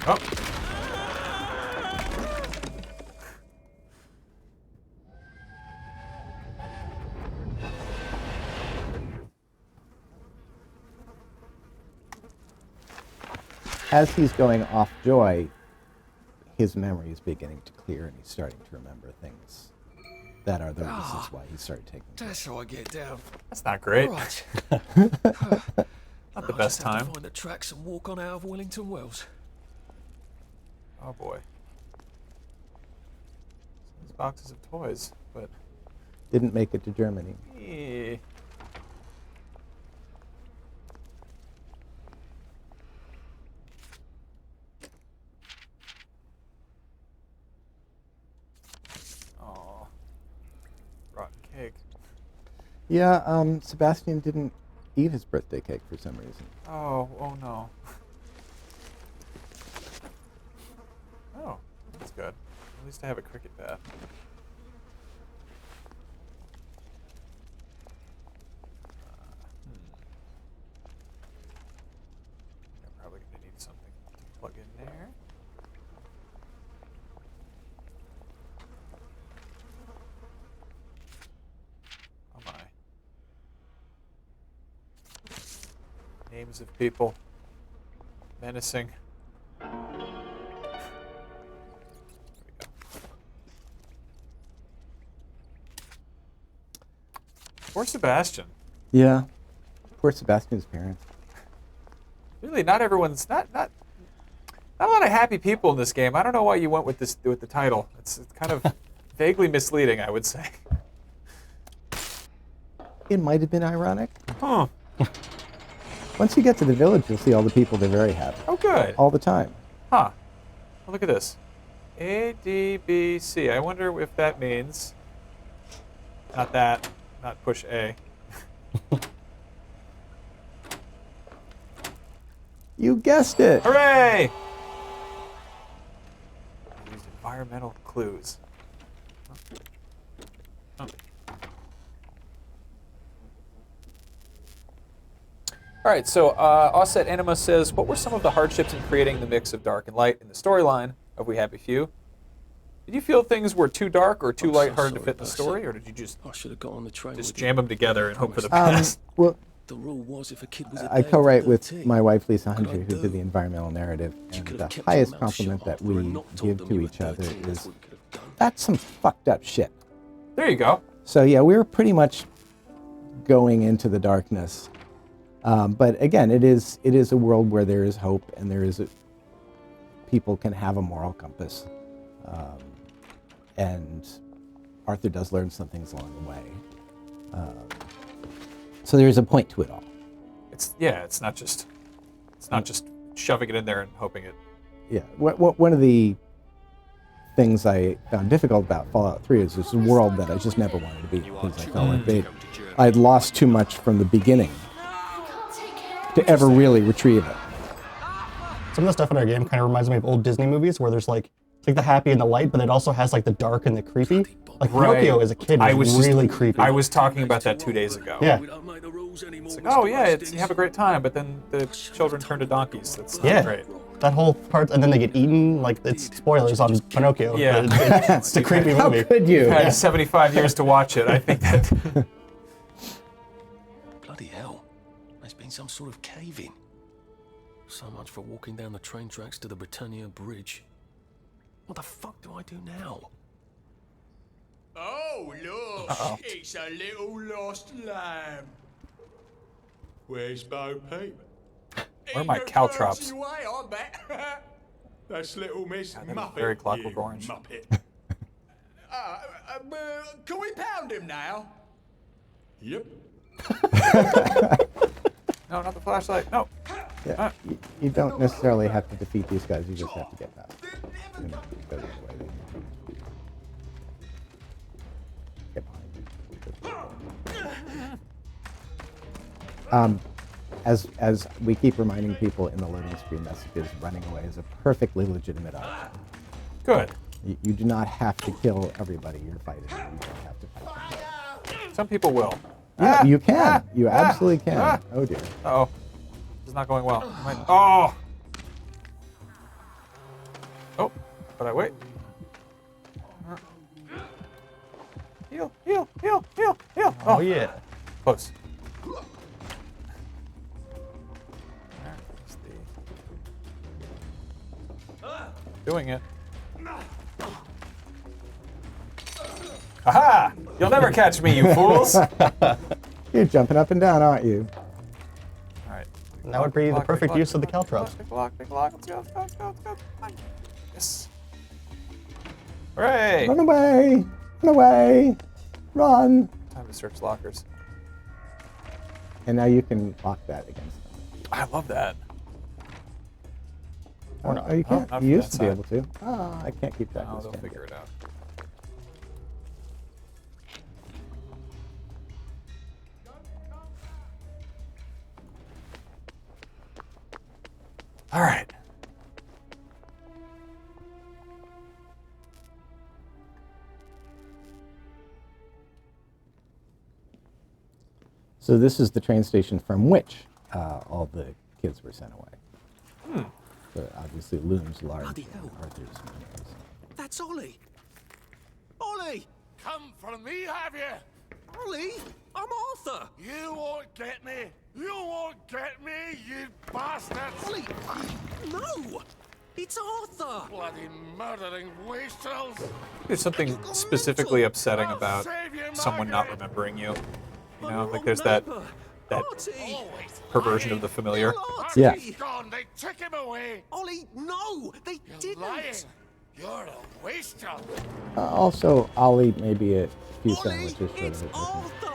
Oh. As he's going off joy, his memory is beginning to clear and he's starting to remember things that are the reasons why he started taking drugs. That's how I get down. That's not great. Right. Not the best time. Find the tracks and walk on out of Wellington Wells. Oh boy. These boxes of toys, but Didn't make it to Germany. eh. Aw. Rotten cake. Yeah, Sebastian didn't eat his birthday cake for some reason. Oh no. Oh, that's good. At least I have a cricket bat. I'm probably going to need something to plug in there. Oh my. Names of people. Menacing. There we go. Poor Sebastian. Yeah. Poor Sebastian's parents. Really, not everyone's not a lot of happy people in this game. I don't know why you went with the title. It's kind of vaguely misleading, I would say. It might have been ironic. Huh. Once you get to the village, you'll see all the people. They're very happy. Oh, good. All the time. Huh. Well, look at this. A, D, B, C. I wonder if that means... Not that. Not push A. You guessed it. Hooray! I used environmental clues. Oh. All right, so Offset Anima says, what were some of the hardships in creating the mix of dark and light in the storyline of We Happy Few? Did you feel things were too dark or too lighthearted to fit the story, or did you just I should have got on the train. jam them together and hope for the best? Well, The rule was if a kid was I co-write with my wife Lisa Hunter, who did the environmental narrative, and the highest compliment that we give to each other is, that's some fucked up shit. There you go. So yeah, we were pretty much going into the darkness. But again, it is a world where there is hope and there is people can have a moral compass. And Arthur does learn some things along the way. So there is a point to it all. It's not just shoving it in there and hoping it. Yeah, one of the things I found difficult about Fallout 3 is this world that I just never wanted to be, because I felt like I'd lost too much from the beginning to ever really retrieve it. Some of the stuff in our game kind of reminds me of old Disney movies where there's like the happy and the light, but it also has like the dark and the creepy. Like Pinocchio as a kid was really creepy. I was talking about that 2 days ago. Yeah. It's like, oh yeah, you have a great time, but then the children turn to donkeys. That's not great. That whole part, and then they get eaten. Like, it's spoilers on Pinocchio. Yeah. But it's a creepy movie. How could you? You've had 75 years to watch it. I think that. Bloody hell. There's been some sort of cave-in. So much for walking down the train tracks to the Britannia Bridge. What the fuck do I do now? Oh, look, it's a little lost lamb. Where's Bo Peep? Where are my caltrops? Away, I bet. That's little Miss God, that is Muppet. very Clockwork you Orange. Muppet. Can we pound him now? Yep. No, not the flashlight. No. Yeah, you don't necessarily have to defeat these guys, you just have to get past them. You know, go the other way. Get behind you. as we keep reminding people in the loading screen messages, running away is a perfectly legitimate option. Good. You do not have to kill everybody you're fighting. You don't have to fight them. Some people will. Yeah, you can. You absolutely can. Oh dear. Uh-oh. This is not going well. Oh! Oh, but I wait. Heal, heal, heal, heal, heal. Oh yeah. Close. Doing it. Aha! You'll never catch me, you fools! You're jumping up and down, aren't you? Alright. And that would be the perfect use of the caltrops. Pick a lock, pick a lock. Let's go, let's go, let's go, let's go. Come on. Yes. Hooray! Run away! Run away! Run! Time to search lockers. And now you can lock that against them. I love that. Oh, you can't. not You from used that to be side. able to. Ah, I can't keep track Oh, of they'll this. figure it out. All right. So this is the train station from which all the kids were sent away. So obviously looms large Bloody in hell. Arthur's memories. That's Ollie. Ollie! Come for me, have you? Ollie! I'm Arthur! You won't get me. You won't get me, you bastards. Ollie! No! It's Arthur! Bloody murdering wastrels. There's something You got specifically mental. upsetting I'll about save you, someone not Margaret. remembering you. You I'm know, the like wrong there's that neighbour. that Artie! Always perversion of lying. the familiar. Artie! Yeah. Artie's gone. They took him away. Ollie, no! They You're didn't! lying. You're a wastrel. Also, Ollie maybe a few Ollie, sandwiches short it's of it. Arthur!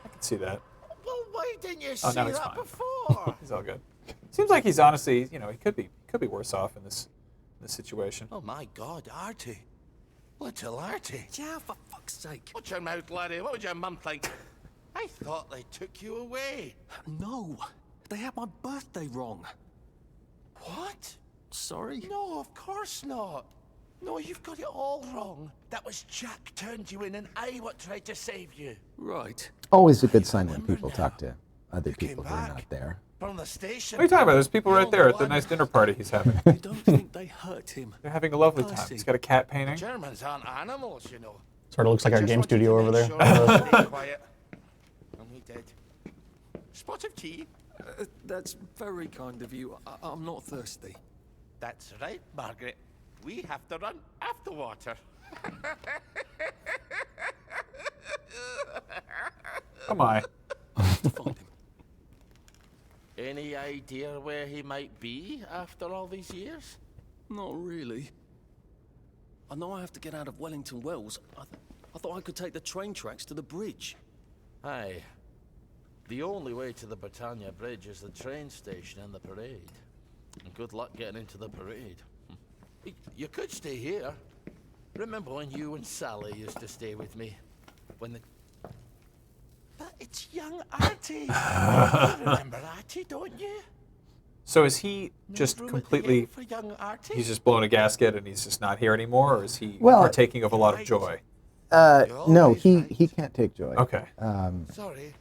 I can see that. Well, why didn't you Oh, see now he's that fine. before? He's all good. Seems like he's honestly, you know, he could be worse off in this situation. Oh my god, Artie. Little Artie. Yeah, for fuck's sake. Watch your mouth, laddie. What would your mum think? I thought they took you away. No, they had my birthday wrong. What? Sorry? No, of course not. No, you've got it all wrong. That was Jack turned you in and I what tried to save you. Right. Always a good sign when people now. talk to other came people who are back. not there. From the station. What are you talking about? There's people right You're there at the one. nice dinner party he's having. I don't think they hurt him. They're having a lovely time. Percy. He's got a cat painting. Germans aren't animals, you know. Sort of looks like our Just game wanted to studio over make there. sure we stay quiet. And we did. Spot of tea. That's very kind of you. I'm not thirsty. That's right, Margaret. We have to run after water. Oh my. To find him. Any idea where he might be after all these years? Not really. I know I have to get out of Wellington Wells. I thought I could take the train tracks to the bridge. Aye. The only way to the Britannia Bridge is the train station and the parade. And good luck getting into the parade. You could stay here. Remember when you and Sally used to stay with me? When the... But it's young Artie. You remember Artie, don't you? So is he just Room at the completely, inn for young Artie? he's just blown a gasket and he's just not here anymore, or is he Well- partaking of a lot of joy? No, always he right. can't take joy. Okay. Sorry.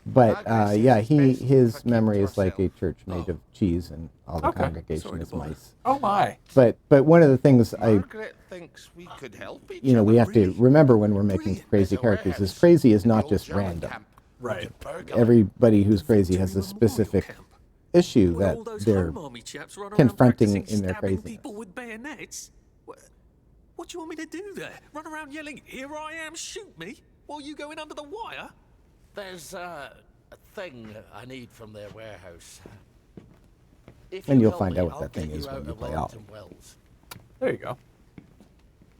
But Margaret yeah, says it's best his if I memory keep is like a herself. church made of cheese, and all the Okay. congregation Sorry to is bother. mice. Oh my. But one of the things Margaret thinks we could help each we other. have to Really? remember when we're making Brilliant. crazy There's a characters is warehouse crazy is in the not old just German random. camp. Right. Burglar. Everybody who's crazy has a Victory Memorial specific Camp. issue Where that all those they're Home Army chaps run around confronting practicing in their stabbing craziness. people with bayonets. What do you want me to do there? Run around yelling, "Here I am, shoot me," while you go in under the wire? There's a thing I need from their warehouse. If And you you'll help find me, out what I'll that thing get is when out you of play Wellington Wells. There you go.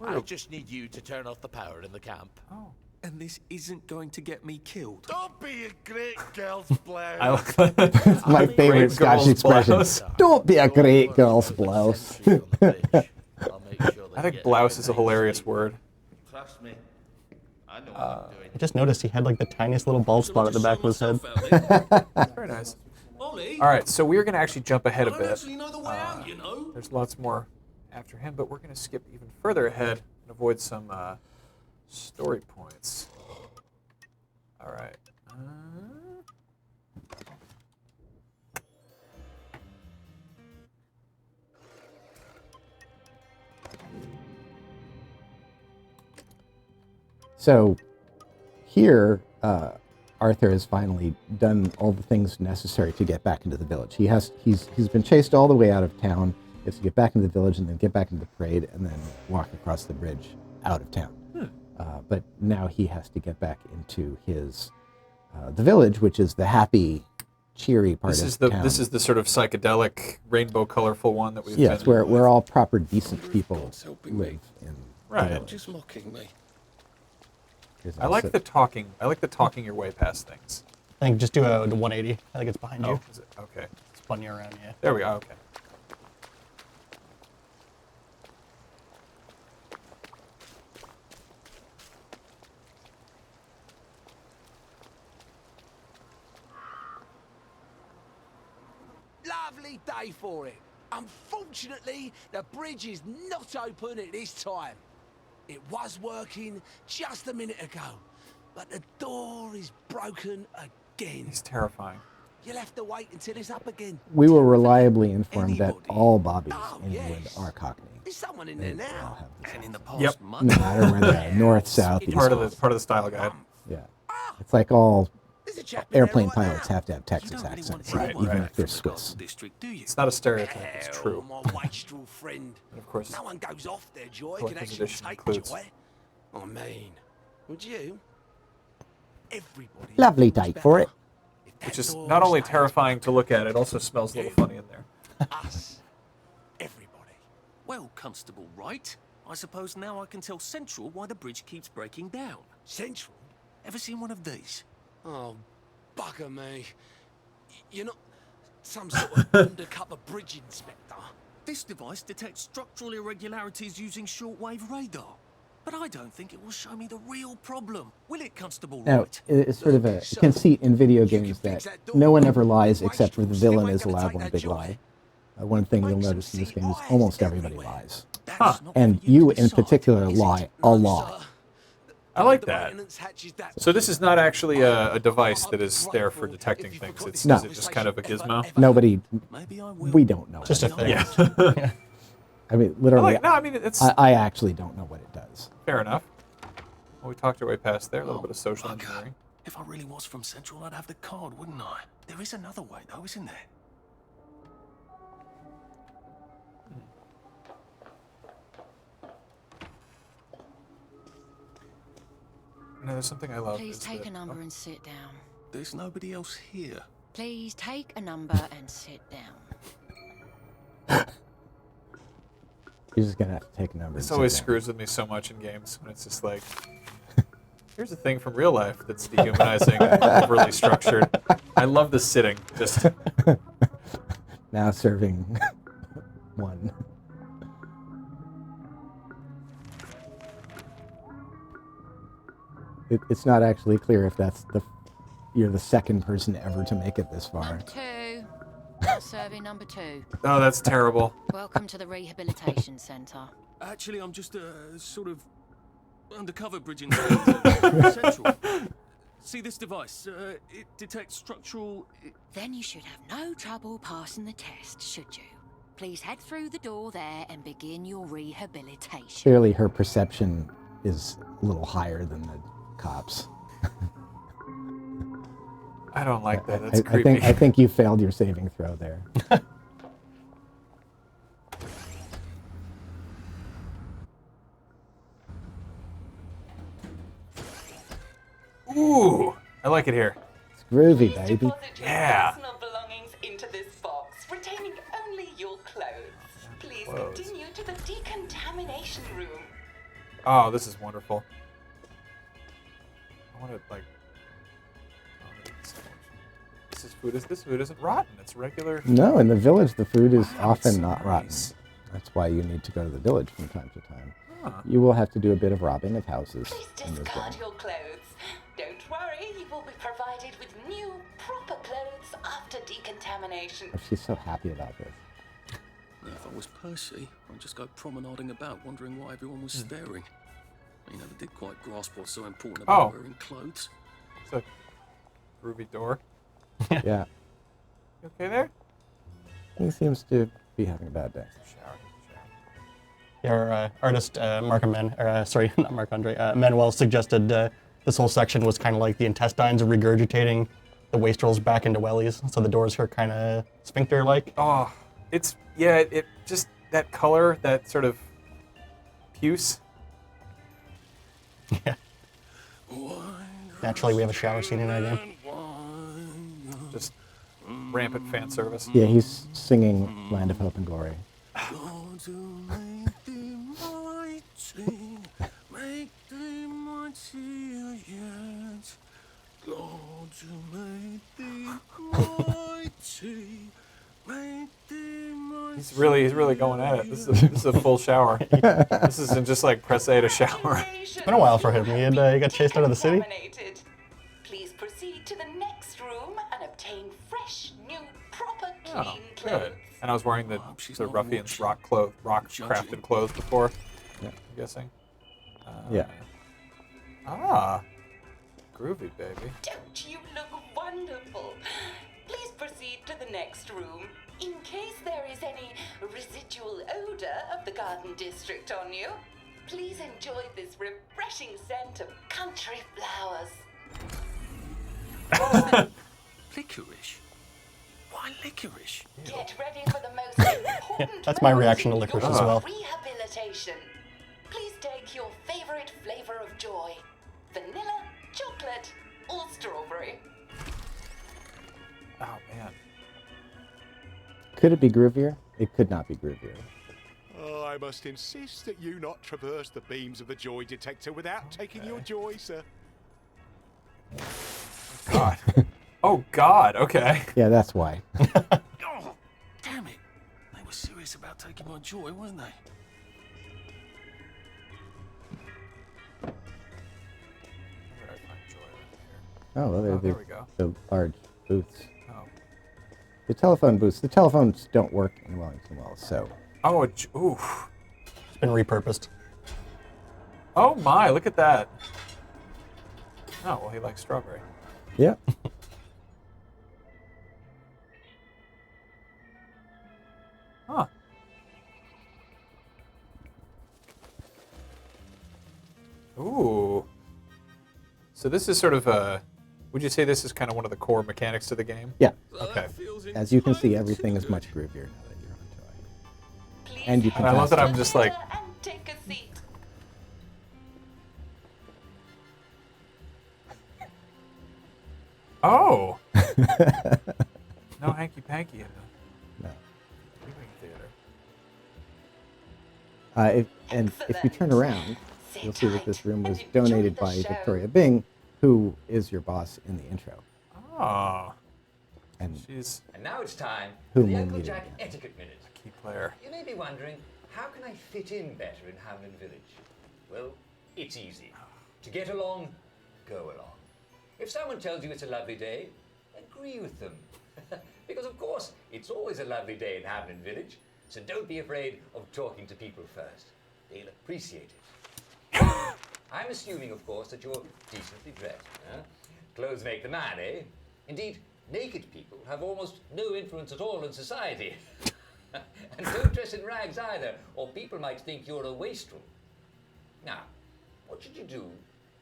I just need you to turn off the power in the camp. Oh. And this isn't going to get me killed. Don't be a great girl's I blouse. like that. my favorite Great Scottish girl's expression. blouse. Don't be a great girl's blouse. I think blouse is a hilarious word. Trust me. I know what I'm doing. just noticed he had like the tiniest little bald spot at the back of his head. Very nice. Ollie, All right, so we're going to actually jump ahead a I don't bit. actually know the way out, you know. There's lots more after him, but we're going to skip even further ahead and avoid some story points. All right. So here, Arthur has finally done all the things necessary to get back into the village. He's been chased all the way out of town. He has to get back into the village and then get back into the parade and then walk across the bridge out of town. But now he has to get back into his the village, which is the happy, cheery part of town. This is the sort of psychedelic, rainbow, colorful one that we've Yes, been. where all proper, decent people helping live me. in Right. the village. Just mocking me. There's I like also- the talking. I like the talking your way past things. I think just do a 180. I think it's behind you. Oh, is it? Okay. Spun you around, yeah. There we go. Okay. Lovely day for it. Unfortunately, the bridge is not open at this time. It was working just a minute ago, but the door is broken again. He's terrifying. You'll have to wait until it's up again. We were reliably informed that Anybody? all bobbies Oh, in England yes. are Cockney. There's someone in They there all now. have the And same. in the past Yep. month, No matter where they're north, south, east. Part of the style guide. Yeah. It's like all There's a chap in there airplane right pilots now. have to have you Texas don't really want accents, to Right, even right. if they're from the Castle Swiss. District, do you? It's not a stereotype. It's Hell, true. my wastrel friend. And of course, No one goes off their joy, can Collector's actually edition take includes- joy. I mean, would you? Everybody. Lovely knows day for it. better. If that which is door not only stays terrifying to look at, it also smells a little funny in there. us, everybody. Well, Constable Wright, I suppose now I can tell Central why the bridge keeps breaking down. Central? Ever seen one of these? Oh, bugger me. You're not some sort of undercover bridge inspector. This device detects structural irregularities using shortwave radar. But I don't think it will show me the real problem. Will it, Constable Now, Wright? it's sort of a conceit in video games that no one ever lies except for the villain is allowed one big lie. One thing you'll notice in this game is almost everybody lies. That Huh. is not And for you to in decide, particular is it? lie a lot. Sir, I like the that. maintenance hatch is that So this is not actually a device that is there for detecting things. It's No. is it just kind of a gizmo? Nobody, Maybe I will. we don't know. Just a what it thing. does. Yeah. I mean, literally, No, I mean it's I actually don't know what it does. fair enough. Well, we talked our way past there. A little Oh, bit of social bugger. engineering. If I really was from Central, I'd have the card, wouldn't I? There is another way, though, isn't there? No, there's something I love. Please is take that- a number and sit down. There's nobody else here. Please take a number and sit down. You're just gonna have to take a number. This and always sit down. screws with me so much in games when it's just like, here's a thing from real life that's dehumanizing and overly structured. I love the sitting. Just Now serving one. It's not actually clear if that's you're the second person ever to make it this far. Number two. Serving number two. oh, that's terrible. Welcome to the Rehabilitation Centre. Actually, I'm just a sort of undercover bridge inspector. Central. See this device? It detects structural. Then you should have no trouble passing the test, should you? Please head through the door there and begin your rehabilitation. Clearly, her perception is a little higher than the cops. I don't like that. That's I creepy. think you failed your saving throw there. Ooh, I like it here. It's groovy, baby. Yeah. Personal belongings into this box, retaining only your clothes. Please Clothes. continue to the decontamination room. Oh, this is wonderful. I want to like. Oh, this is food. This food isn't rotten. It's regular. No, in the village, the food is Wow, often it's not nice. rotten. That's why you need to go to the village from time to time. Huh. You will have to do a bit of robbing of houses Please in this discard game. your clothes. after decontamination. Oh, she's so happy about this. If I was Percy, I'd just go promenading about, wondering why everyone was staring. I never did quite grasp what's so important about wearing clothes. It's a groovy door. Yeah. You okay there? He seems to be having a bad day. Our artist, Manuel suggested this whole section was kind of like the intestines regurgitating the wastrels back into wellies, so the doors are kind of sphincter-like. Oh, it just, that color, that sort of puce. Yeah. Naturally, we have a shower scene in our game. Just rampant fan service. Yeah, he's singing Land of Hope and Glory. He's really going at it. This is a full shower. This isn't just like press A to shower. It's been a while for him. He got chased out of the city. Please proceed to the next room and obtain fresh, new, proper, clean Oh, clothes. good. And I was wearing the sort of ruffian's rock crafted clothes before. Yeah. I'm guessing. Yeah. Ah, groovy, baby. Don't you look wonderful? Please proceed to the next room. In case there is any residual odor of the garden district on you, please enjoy this refreshing scent of country flowers. Licorice? Why licorice? Get ready for the most important That's my reaction to licorice as well. rehabilitation. Please take your favorite flavor of joy. Vanilla, chocolate, or strawberry. Oh, man. Could it be groovier? It could not be groovier. Oh, I must insist that you not traverse the beams of the joy detector without taking your joy, sir. God. Oh, God. Okay. Yeah, that's why. Oh, damn it. They were serious about taking my joy, weren't they? Oh, well, they're there we go. the large booths. Oh. The telephone booths. The telephones don't work in Wellington Wells, so. Oh, oof. It's been repurposed. Oh, my. Look at that. Oh, well, he likes strawberry. Yeah. Huh. Ooh. So this is sort of a... Would you say this is kind of one of the core mechanics to the game? Yeah. Okay. As you can see, everything is much groovier now that you're on Joy. And you can And I love that pass I'm just like... Take a seat. Oh! No hanky-panky in the No. movie theater. If you turn around, you'll see that this room was donated by Victoria Bing, who is your boss in the intro. Oh. And she's... And now it's time Who for the will Uncle need it? Jack etiquette minute. Key player. You may be wondering, how can I fit in better in Hamlin Village? Well, it's easy. To get along, go along. If someone tells you it's a lovely day, agree with them. Because of course, it's always a lovely day in Hamlin Village, so don't be afraid of talking to people first. They'll appreciate it. I'm assuming, of course, that you're decently dressed. Huh? Clothes make the man, eh? Indeed, naked people have almost no influence at all in society. And don't dress in rags either, or people might think you're a wastrel. Now, what should you do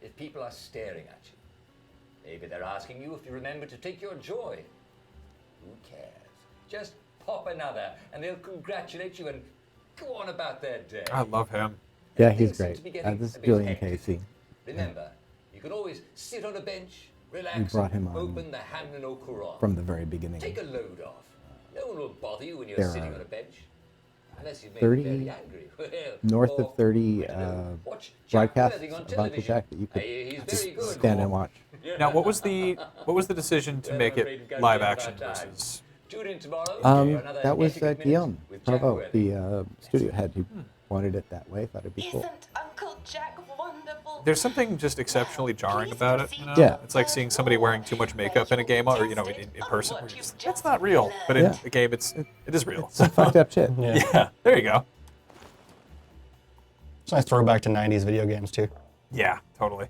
if people are staring at you? Maybe they're asking you if you remember to take your joy. Who cares? Just pop another, and they'll congratulate you and go on about their day. I love him. Yeah, he's great. This is Julian Casey. Remember, you can always sit on a bench, relax, We brought him on open the Hamlin au Courant. from the very beginning. Take a load off. No one will bother you when you're There sitting are on a bench. Unless you've made 30 me very angry. Well, north or, of 30 watch broadcasts Worthing on of Uncle television. Jack that you He's could very good. stand and watch. Now, what was the decision to make it live action versus? Tune in tomorrow for another That was etiquette minute Guillaume with Jack Provo, Worthing. the studio head, who wanted it that way. Thought it'd be cool. Isn't Uncle Jack wonderful? there's something just exceptionally jarring about it. You know? Yeah. It's like seeing somebody wearing too much makeup in a game, or in person. Where you're just, that's not real. But in the game, it is real. It's some fucked up shit. Yeah. There you go. It's a nice throwback to 90s video games, too. Yeah, totally.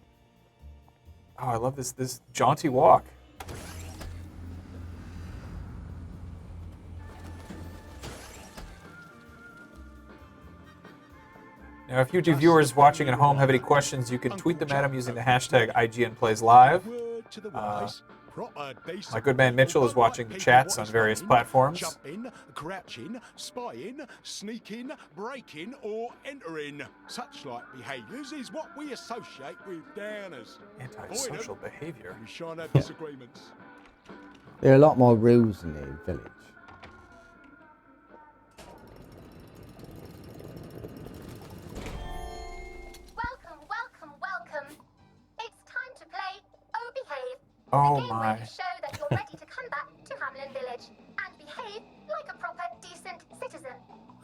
Oh, I love this jaunty walk. Now, if YouTube viewers watching at home have any questions, you can tweet them at him using the hashtag IGNPlaysLive. My good man Mitchell is watching the chats on various platforms. Jumping, crouching, spying, sneaking, breaking, or entering. Such like behaviours is what we associate with downers. Antisocial behaviour. We shan't have disagreements. There are a lot more rules in the village. Welcome. It's time to play Oh Behave. Oh the game my. where you show that you're ready to come back to Hamlin Village and behave like a proper, decent citizen.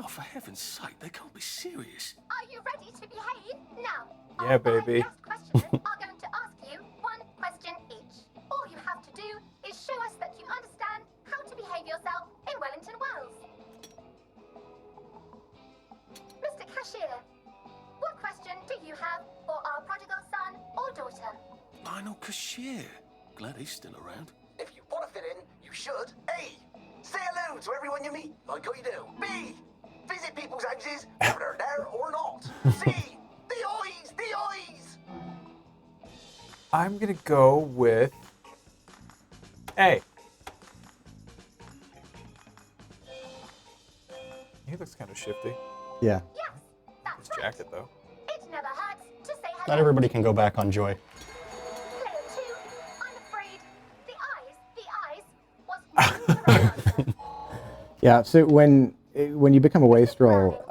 Oh, for heaven's sake, they can't be serious. Are you ready to behave? Now, Yeah, baby. questioners are going to ask you one question each. All you have to do is show us that you understand how to behave yourself in Wellington Wells. Mr. Cashier, what question do you have for our prodigal son or daughter? Lionel Cashier. Glad he's still around. If you want to fit in, you should. A. Say hello to everyone you meet, like how you do. B. Visit people's houses, whether they're there or not. C. The eyes! I'm going to go with A. He looks kind of shifty. Yeah. Yes, that's His jacket, though. It never hurts to say hello. Not everybody can go back on Joy. Player 2, I'm afraid the eyes was Yeah, so when you become a wastrel,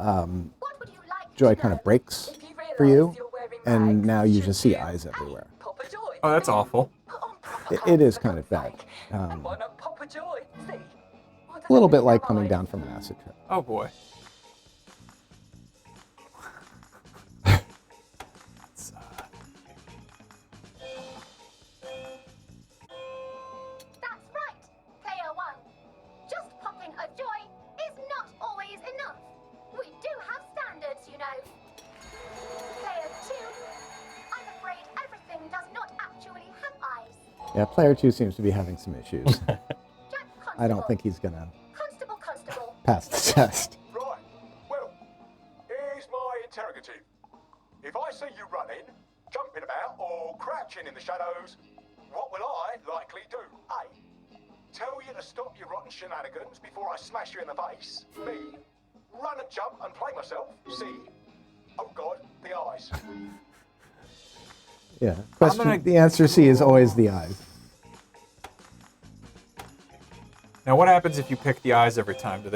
Joy kind of breaks for you, and now you just see eyes everywhere. Oh, that's awful. It is kind of bad. Why not Papa Joy? See? A little bit like coming down from an acid trip. Oh, boy. That's right, player 1. Just popping a joy is not always enough. We do have standards, you know. Player 2, I'm afraid everything does not actually have eyes. Yeah, player 2 seems to be having some issues. I don't think he's gonna Constable. pass the test. Right. Well, here's my interrogative. If I see you running, jumping about, or crouching in the shadows, what will I likely do? A. Tell you to stop your rotten shenanigans before I smash you in the face. B. Run and jump and play myself. C. Oh God, the eyes. Yeah. The answer C is always the eyes. Now, what happens if you pick the eyes every time? Do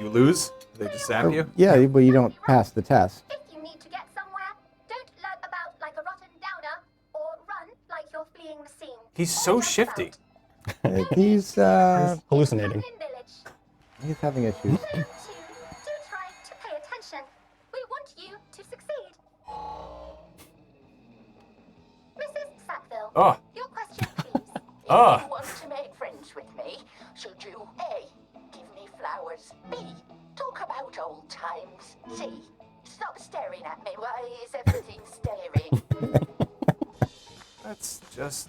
you lose? Do they just zap you? Yeah, but you don't pass the test. If you need to get somewhere, don't lurk about like a rotten downer or run like you're fleeing the scene. He's so shifty. He's hallucinating. He's having issues. Player 2, do try to pay attention. We want you to succeed. Mrs. Sackville, Oh. your question, please. Ah. If you want to make friends with me, should you A. Give me flowers, B. Talk about old times, C. Stop staring at me, why is everything staring? Let's just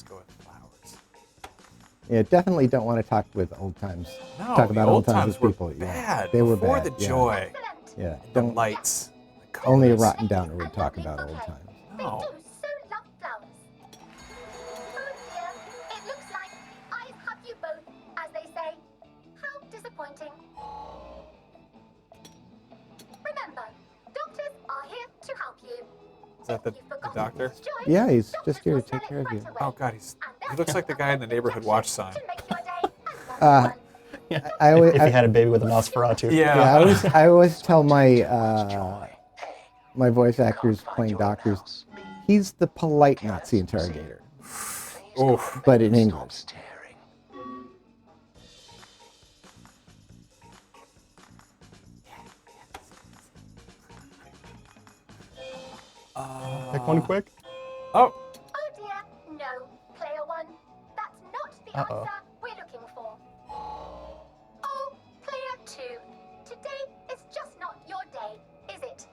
go with flowers. Yeah, definitely don't want to talk with old times. No, talk the about old old times times with were people. bad. Yeah, they were Before bad. the yeah. joy. Yeah, The don't. lights. The Only a colors. rotten downer would talk about old times. No. So love flowers. Oh dear, it looks like the eyes have you both, as they say. How disappointing. Remember, doctors are here to help you. Is that the doctor? Yeah, he's just here to take care of you. Oh God, he looks like the guy in the neighborhood watch sign. I always, If you had a baby with a Nosferatu. Yeah. I always tell my my voice actors playing doctors, he's the polite Nazi interrogator. Oof. But in English. one quick? Oh. Oh dear, no, player 1. That's not the answer we're looking for. Oh, player 2. Today is just not your day, is it?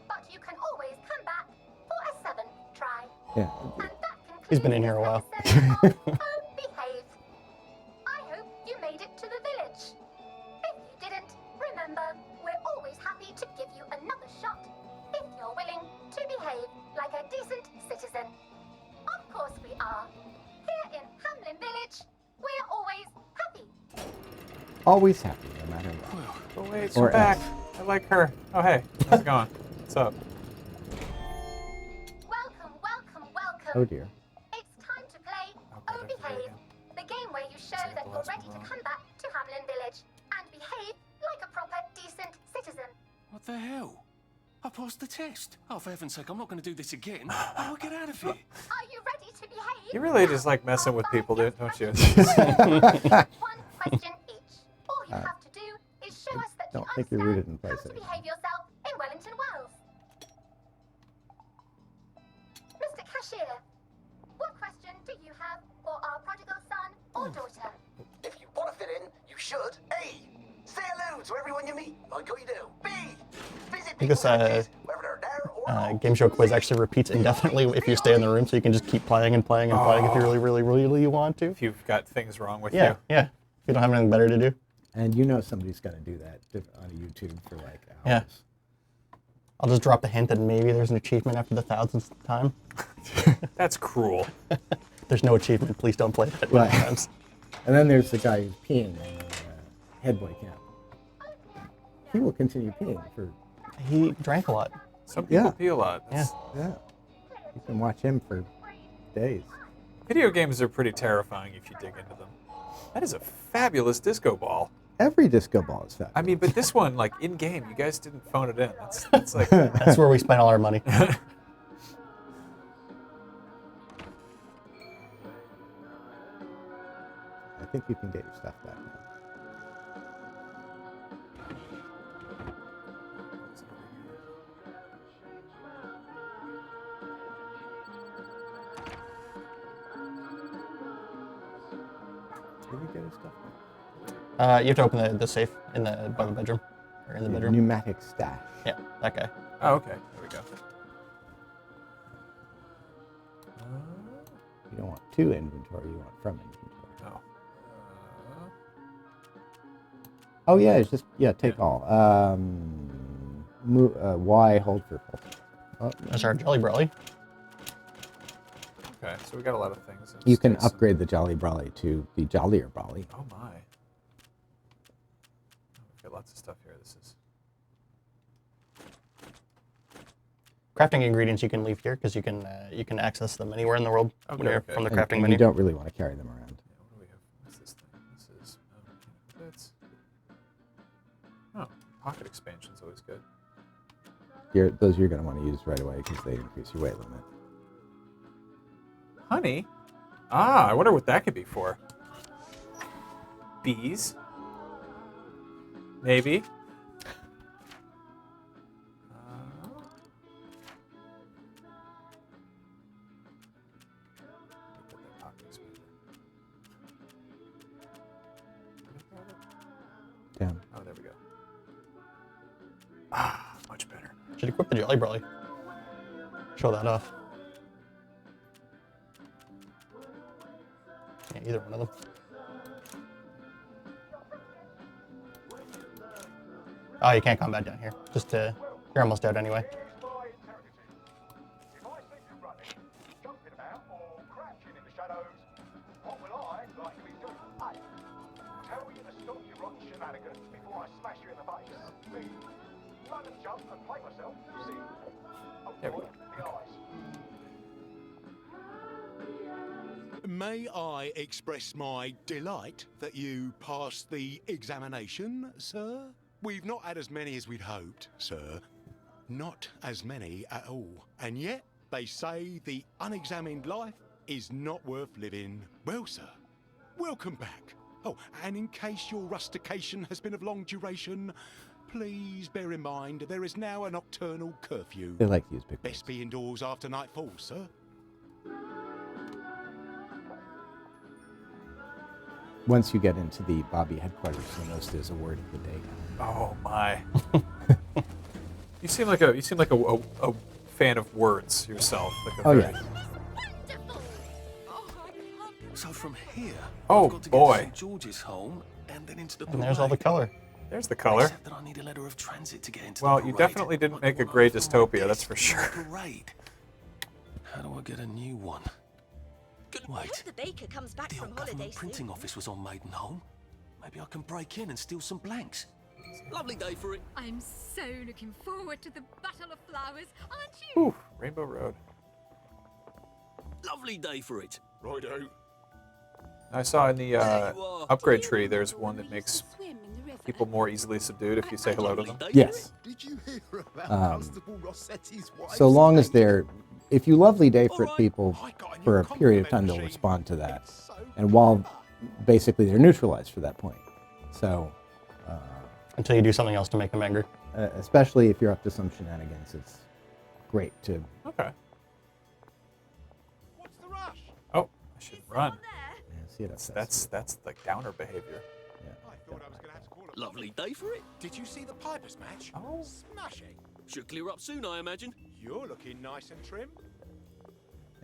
But you can always come back for a 7th try. Yeah. He's been in here a while. Behave. I hope you made it to the village. If you didn't, remember, we're always happy to give you another shot if you're willing to behave like a decent citizen. Of course we are. Here in Hamlin Village, we're always happy. Always happy, no matter what. Oh wait, she's back. I like her. Oh hey, how's it going? What's up? Welcome, welcome, welcome. Oh dear. It's time to play Oh Behave, the game where you show that you're ready to come back to Hamlin Village and behave like a proper, decent citizen. What the hell? I passed the test. Oh, for heaven's sake, I'm not going to do this again. How do I get out of here? Are you ready to behave? You really just like messing with people, don't you? One question each. All you have to do is show us that you Don't think you're rooted in how to place. behave yourself in Wellington, Wales. Mr. Cashier, what question do you have for our prodigal son or daughter? If you want to fit in, you should. A. Say hello to everyone you meet, like you do. B. Visit I think this game show quiz actually repeats indefinitely if you stay in the room, so you can just keep playing and playing and playing if you really want to. If you've got things wrong with you. Yeah. If you don't have anything better to do. And you know somebody's got to do that on YouTube for like hours. Yeah. I'll just drop the hint that maybe there's an achievement after the 1000th time. That's cruel. There's no achievement. Please don't play that many times. And then there's the guy who's peeing in the headboy camp. He will continue peeing for... He drank a lot. Some people pee a lot. Yeah. You can watch him for days. Video games are pretty terrifying if you dig into them. That is a fabulous disco ball. Every disco ball is fabulous. I mean, but this one, like, in-game, you guys didn't phone it in. That's like... That's where we spent all our money. I think you can get your stuff back now. Did we get his stuff back? You have to open the safe by the bedroom. Or in the bedroom. Pneumatic stash. Yeah, that guy. Oh, okay. There we go. You don't want to inventory, you want from inventory. Oh. Oh yeah, it's just, take all. Y, hold for full. Oh, That's our Jolly Brolly. Okay, so we got a lot of things. You can upgrade the Jolly Brolly to the Jollier Brolly. Oh my. We've got lots of stuff here. This is... Crafting ingredients you can leave here because you can access them anywhere in the world from the crafting and menu. You don't really want to carry them around. Yeah, what do we have? What's this thing? This is bits. Oh, pocket expansion's always good. Those you're going to want to use right away because they increase your weight limit. Honey? Ah, I wonder what that could be for. Bees? Maybe. Down. Oh, there we go. Ah, much better. Should equip the Jolly Brolly. Show that off. Yeah, either one of them. Oh, you can't combat down here. Just you're almost out anyway. May I express my delight that you passed the examination, sir? We've not had as many as we'd hoped, sir. Not as many at all. And yet, they say the unexamined life is not worth living. Well, sir, welcome back. Oh, and in case your rustication has been of long duration, Please bear in mind there is now a nocturnal curfew. They like to use big words. Best be indoors after nightfall, sir. Once you get into the Bobby headquarters, you'll notice there's a word of the day. Oh my! You seem like a fan of words yourself. Like a very... yes. So from here, Oh, I've got to boy. get to St. George's home and then into the And there's all the color. There's the color. Except that I need a letter of transit to get into Well, the you parade. definitely didn't make a great dystopia, that's for sure. Parade. How do I get a new one? Wait, The baker comes back the from old holiday government printing soon. office was on Maidenholm. Maybe I can break in and steal some blanks. Lovely day for it. I'm so looking forward to the Battle of Flowers, aren't you? Ooh, Rainbow Road. Lovely day for it. Righto. I saw in the upgrade tree there's one that makes people more easily subdued if you say hello to them. Yes. Did you hear about Constable Rossetti's wife? So long as they're, if you lovely day for people for a period of time, they'll respond to that. And while basically they're neutralized for that point. So. Until you do something else to make them angry. Especially if you're up to some shenanigans, it's great to. Okay. Oh, I should run. See it up That's like downer behavior. Lovely day for it. Did you see the Pipers match? Oh. Smashing. Should clear up soon, I imagine. You're looking nice and trim.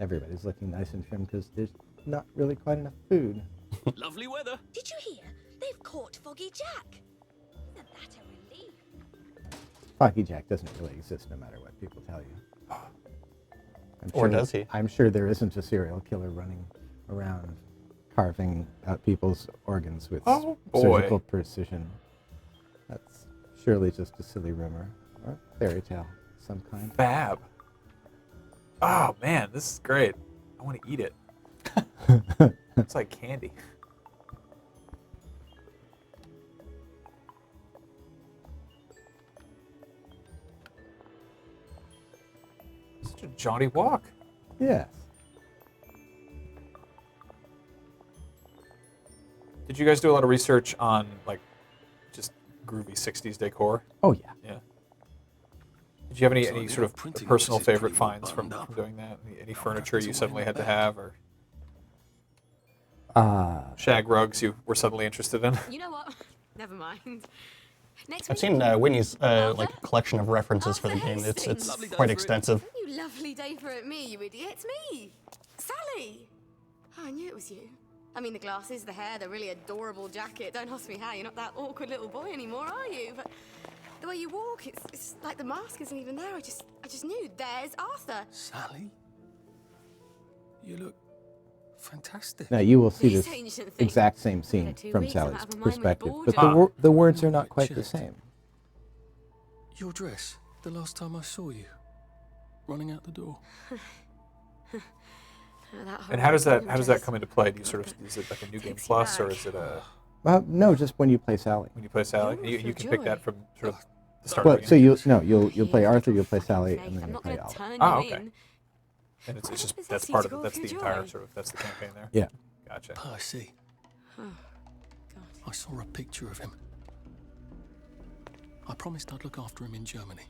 Everybody's looking nice and trim because there's not really quite enough food. Lovely weather. Did you hear? They've caught Foggy Jack. Isn't that a relief? Foggy Jack doesn't really exist no matter what people tell you. Or does he? I'm sure there isn't a serial killer running around carving out people's organs with surgical precision. That's surely just a silly rumor or fairy tale of some kind. Fab. Oh man, this is great. I want to eat it. It's like candy. Such a jaunty walk. Yes. Did you guys do a lot of research on like just groovy 60s decor? Oh yeah. Yeah. Did you have any sort of personal favorite finds from doing that? Any furniture you suddenly had to have, or shag rugs you were suddenly interested in? You know what? Never mind. Next I've seen Whitney's like collection of references for the game. It's quite extensive. You lovely day for it, me, you idiot. It's me, Sally. Oh, I knew it was you. I mean, the glasses, the hair, the really adorable jacket. Don't ask me how. You're not that awkward little boy anymore, are you? But the way you walk, it's like the mask isn't even there. I just knew. There's Arthur. Sally? You look fantastic. Now you will see These this ancient things. exact same scene Had 2 from weeks, I'm Sally's out of my mind with perspective, but boredom. the words are not quite the same. Your dress, the last time I saw you, running out the door. And how does that come into play? Do you sort of, is it like a new game plus, or is it a? No, just when you play Sally. When you play Sally, you can pick that from sort of the start. Well, of the so game. you'll play Arthur, you'll play Sally, and then you'll play Olive. Ah, okay. And it's just that's part of it. That's the entire sort of that's the campaign there. Yeah. Gotcha. Percy. I saw a picture of him. I promised I'd look after him in Germany.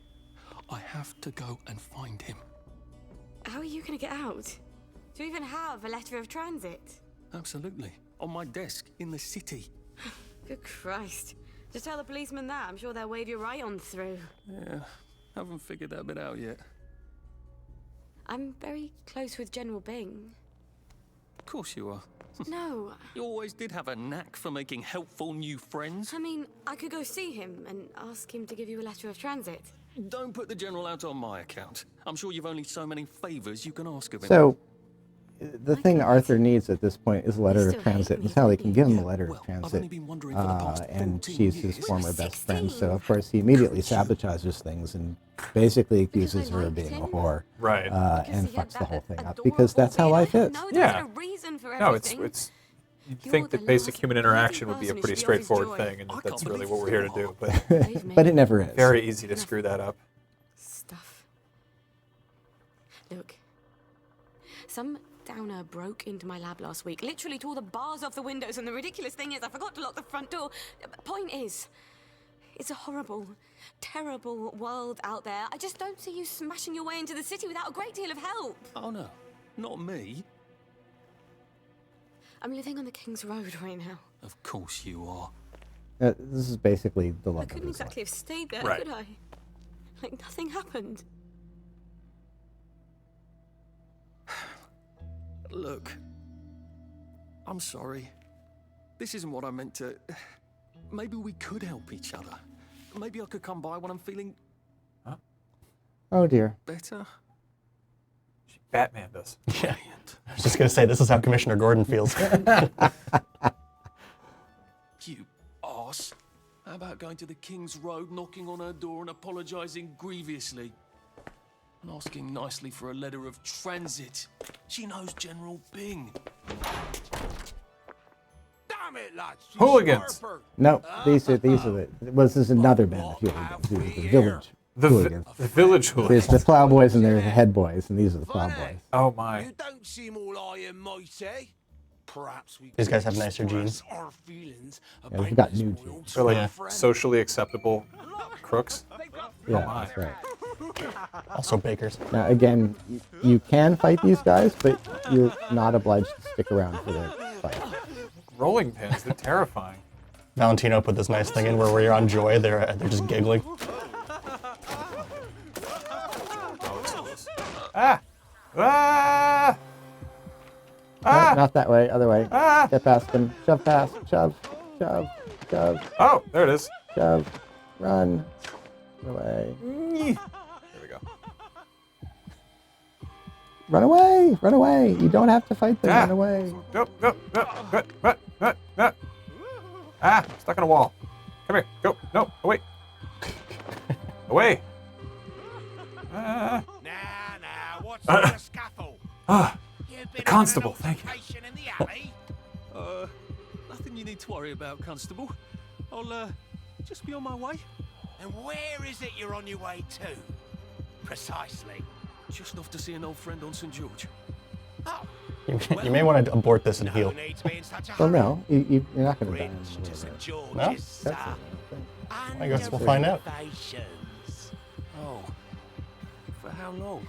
I have to go and find him. How are you going to get out? Do you even have a letter of transit? Absolutely. On my desk in the city. Good Christ. Just tell the policeman that. I'm sure they'll wave you right on through. Yeah, haven't figured that bit out yet. I'm very close with General Bing. Of course you are. No. You always did have a knack for making helpful new friends. I mean, I could go see him and ask him to give you a letter of transit. Don't put the General out on my account. I'm sure you've only so many favors you can ask of him. So, the thing Arthur needs at this point is a letter of transit, and Sally can give him a letter of transit, and she's his former best friend, so of course he immediately sabotages things and basically accuses her of being a whore, right? And fucks the whole thing up, because that's how life is. Yeah. No, it's you'd think that basic human interaction would be a pretty straightforward thing, and that's really what we're here to do, but it never is. Very easy to screw that up. Stuff. Look. Some downer broke into my lab last week, literally tore the bars off the windows, and the ridiculous thing is I forgot to lock the front door. Point is, It's a horrible, terrible world out there. I just don't see you smashing your way into the city without a great deal of help. Oh no, not me. I'm living on the King's Road right now. Of course you are. This is basically the I love of couldn't his life. exactly have stayed there, Right. could I? Like nothing happened. Look, I'm sorry. This isn't what I meant to... Maybe we could help each other. Maybe I could come by when I'm feeling Oh dear. better. Batman does. Yeah. I was just going to say, this is how Commissioner Gordon feels. You arse. How about going to the King's Road, knocking on her door and apologising grievously? And asking nicely for a letter of transit. She knows General Bing. Damn it, lads! you Hooligans. scarper. No, these are the. Well, this is another band of hooligans. These are the village The hooligans. village There's hooligans. the plowboys and there's the head boys, and these are the plowboys. Oh my. You don't seem all high and mighty. Perhaps we These could guys have nicer express jeans. our feelings Yeah, about they've got this new world jeans. They're like Yeah. socially acceptable crooks. Yeah, Oh my. that's right. Also bakers. Now again, you can fight these guys, but you're not obliged to stick around for the fight. Rolling pins, they're terrifying. Valentino put this nice thing in where you're on Joy, they're just giggling. Ah! Ah! No, Ah! not that way, other way. Ah! Get past them. Shove past. Shove. Shove. Shove. Oh, there it is. Shove. Run. Away. There we go. Run away. Run away. You don't have to fight them. Ah. Run away. Go, go, go, go, go, go, go. Ah, stuck in a wall. Come here. Go. No, away. Away. Ah. Now, what's the scaffold? Ah. You The been constable, having an thank you. altercation in the alley? Nothing you need to worry about, Constable. I'll, just be on my way. And where is it you're on your way to? Precisely. Just off to see an old friend on St. George. Oh, You may want to abort this and no heal. need to be in such a Well, hurry. no, you're not going to die. Bridge to St. George's, No? sir. I guess we'll find out. Reservations. Oh. For how long?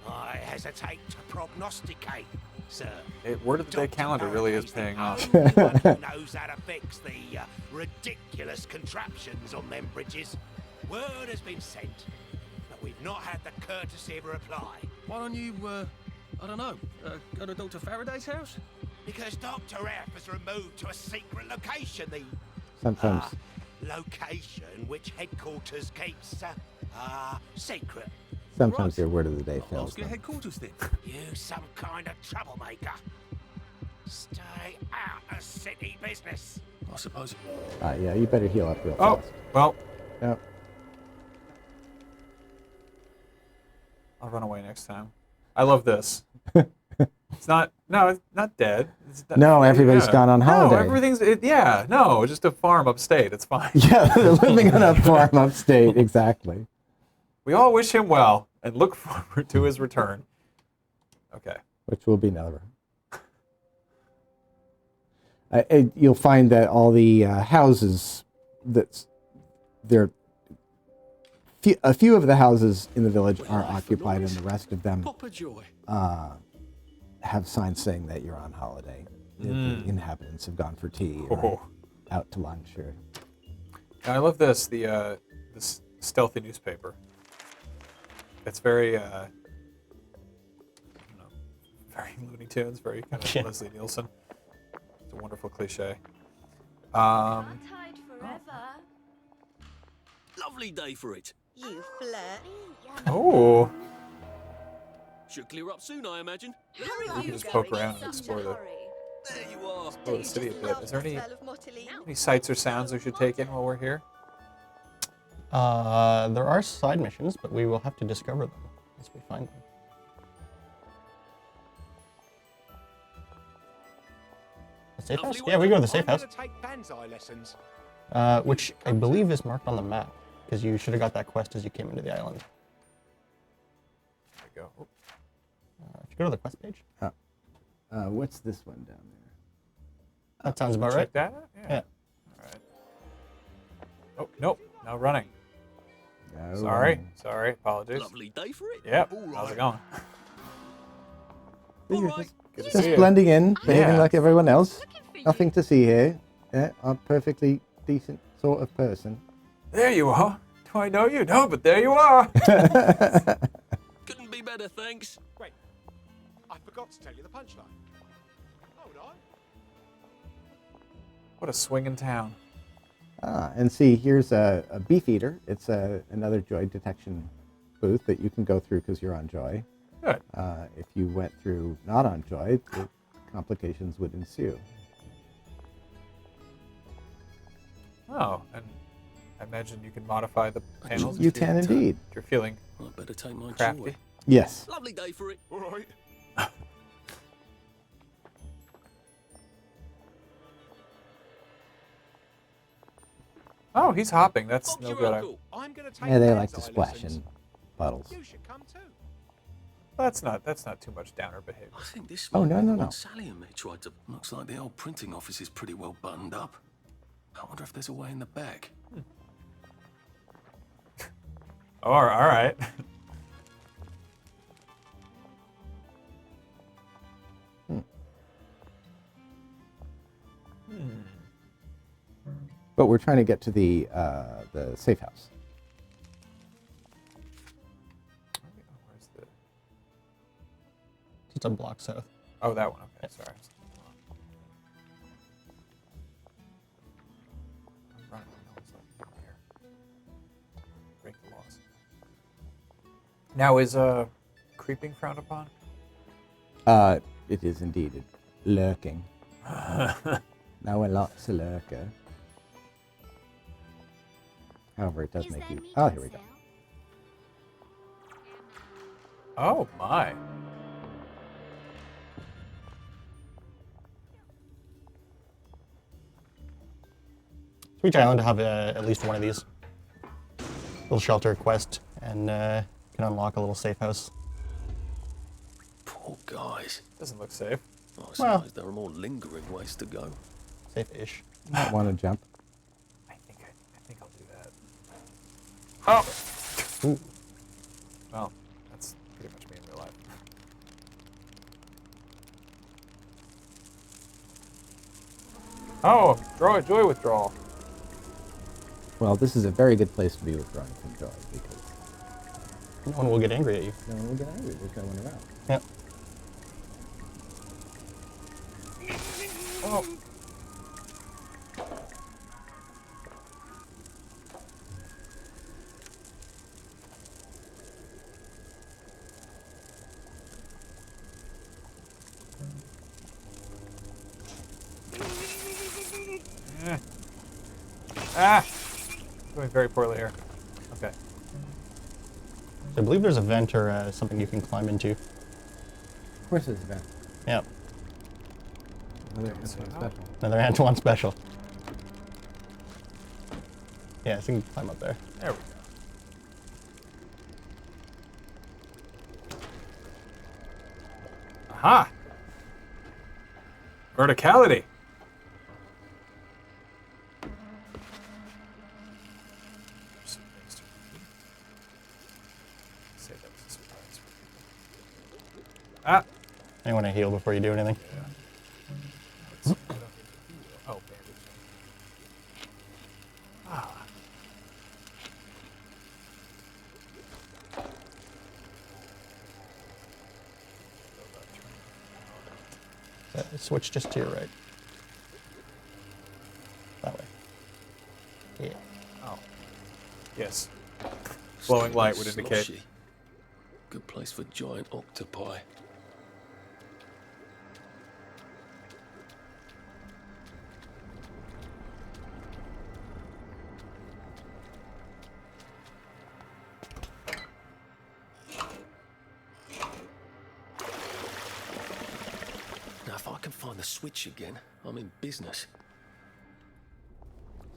I hesitate to prognosticate, sir. Word of the day calendar really is paying off. Only one who knows how to fix the ridiculous contraptions on them bridges. Word has been sent, but we've not had the courtesy of a reply. Why don't you, I don't know, go to Dr. Faraday's house? Because Dr. F has removed to a secret location the Sometimes. location which headquarters keeps secret. Sometimes your word of the day fails. Ask your them. headquarters then. You some kind of troublemaker. Stay out of city business. I suppose. Yeah, you better heal up real Oh, fast. well, Yep. I'll run away next time. I love this. It's not dead. It's not, No, everybody's gone on holiday. No, everything's, just a farm upstate. It's fine. Yeah, they're living on a farm upstate, exactly. We all wish him well and look forward to his return. Okay. Which will be never. You'll find that all the houses a few of the houses in the village are occupied, and the rest of them have signs saying that you're on holiday. The inhabitants have gone for tea or out to lunch. Or... Now, I love this. This stealthy newspaper. It's very, I don't know, very Looney Tunes, very kind of Leslie Nielsen. It's a wonderful cliche. Tied forever. Lovely day for it. You flirt. Oh. Should clear up soon, I imagine. We can just poke around and explore There you are. the city a bit. Is there any sights or sounds we should take in while we're here? There are side missions, but we will have to discover them as we find them. The safe house? Yeah, we go to the safe house. Take banzai lessons. Which I believe is marked on the map, because you should have got that quest as you came into the island. There we go. If you go to the quest page. What's this one down there? That sounds about right. Check that? Yeah. Oh, nope. No running. No Sorry. running. Sorry. Apologies. Lovely day for it. Yep. All How's right. it going? You're Good to just see you. blending in, behaving Yeah. like everyone else. Nothing to see here. Yeah, I'm a perfectly decent sort of person. There you are. Do I know you? No, but there you are. Couldn't be better, thanks. Wait, I forgot to tell you the punchline. Hold on. What a swinging town. And see, here's a Beefeater. It's another joy detection booth that you can go through because you're on joy. Good. If you went through not on joy, the complications would ensue. Oh, and I imagine you can modify the panels. You if can indeed. If you're feeling I better take my crafty. joy. Yes. Lovely day for it. All right. Oh, he's hopping. That's Bob's no your good. uncle. I'm going to take Yeah, they Ben's like to eye splash lessons. in puddles. You should come too. That's not too much downer behavior. I think this Oh, might no, be no, the no. one Sally and me tried to. Looks like the old printing office is pretty well buttoned up. I wonder if there's a way in the back. Oh, all right. But we're trying to get to the safe house. Where's the... Just a block south. Oh, that one. Okay, sorry. I'm running. No, it's not here. Break the laws. Now, is creeping frowned upon? It is indeed lurking. Now we're lots of lurker. However, it does make you. Oh, here we go. Oh my. Sweet Island to have at least one of these. Little shelter quest, and can unlock a little safe house. Poor guys. Doesn't look safe. I suppose Well. there are more lingering ways to go. Safe-ish. Might want to jump. I think I'll do that. Oh. Ooh. Well, that's pretty much me in real life. Oh, joy withdrawal. Well, this is a very good place to be withdrawing from joy because No one will get angry at you. no one will get angry. There's no one around. Yep. Oh. Ah! Going very poorly here. Okay. I believe there's a vent or something you can climb into. Of course, there's a vent. Yep. Another Antoine special. Another Antoine special. Yeah, so you can climb up there. There we go. Aha! Verticality. Ah! You want to heal before you do anything? Oh, bandage. Ah. Switch just to your right. That way. Yeah. Oh. Yes. Glowing light would indicate. Sloshy. Good place for giant octopi. Now, if I can find the switch again, I'm in business.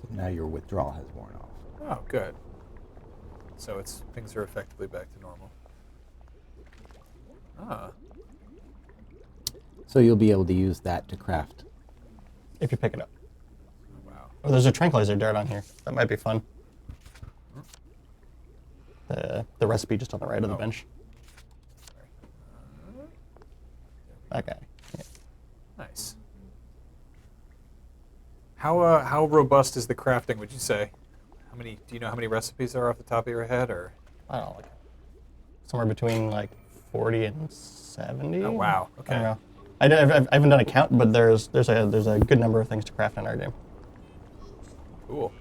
Now your withdrawal has worn off. Oh, good. So things are effectively back to normal. Ah. So you'll be able to use that to craft. If you pick it up. Oh, wow. Oh, there's a tranquilizer dart on here. That might be fun. The recipe just on the right of the bench. That guy. Yeah. Nice. How robust is the crafting, would you say? Do you know how many recipes there are off the top of your head, or? I don't know, like somewhere between like 40 and 70. Oh wow. Okay. I don't know. I haven't done a count, but there's a good number of things to craft in our game. Cool.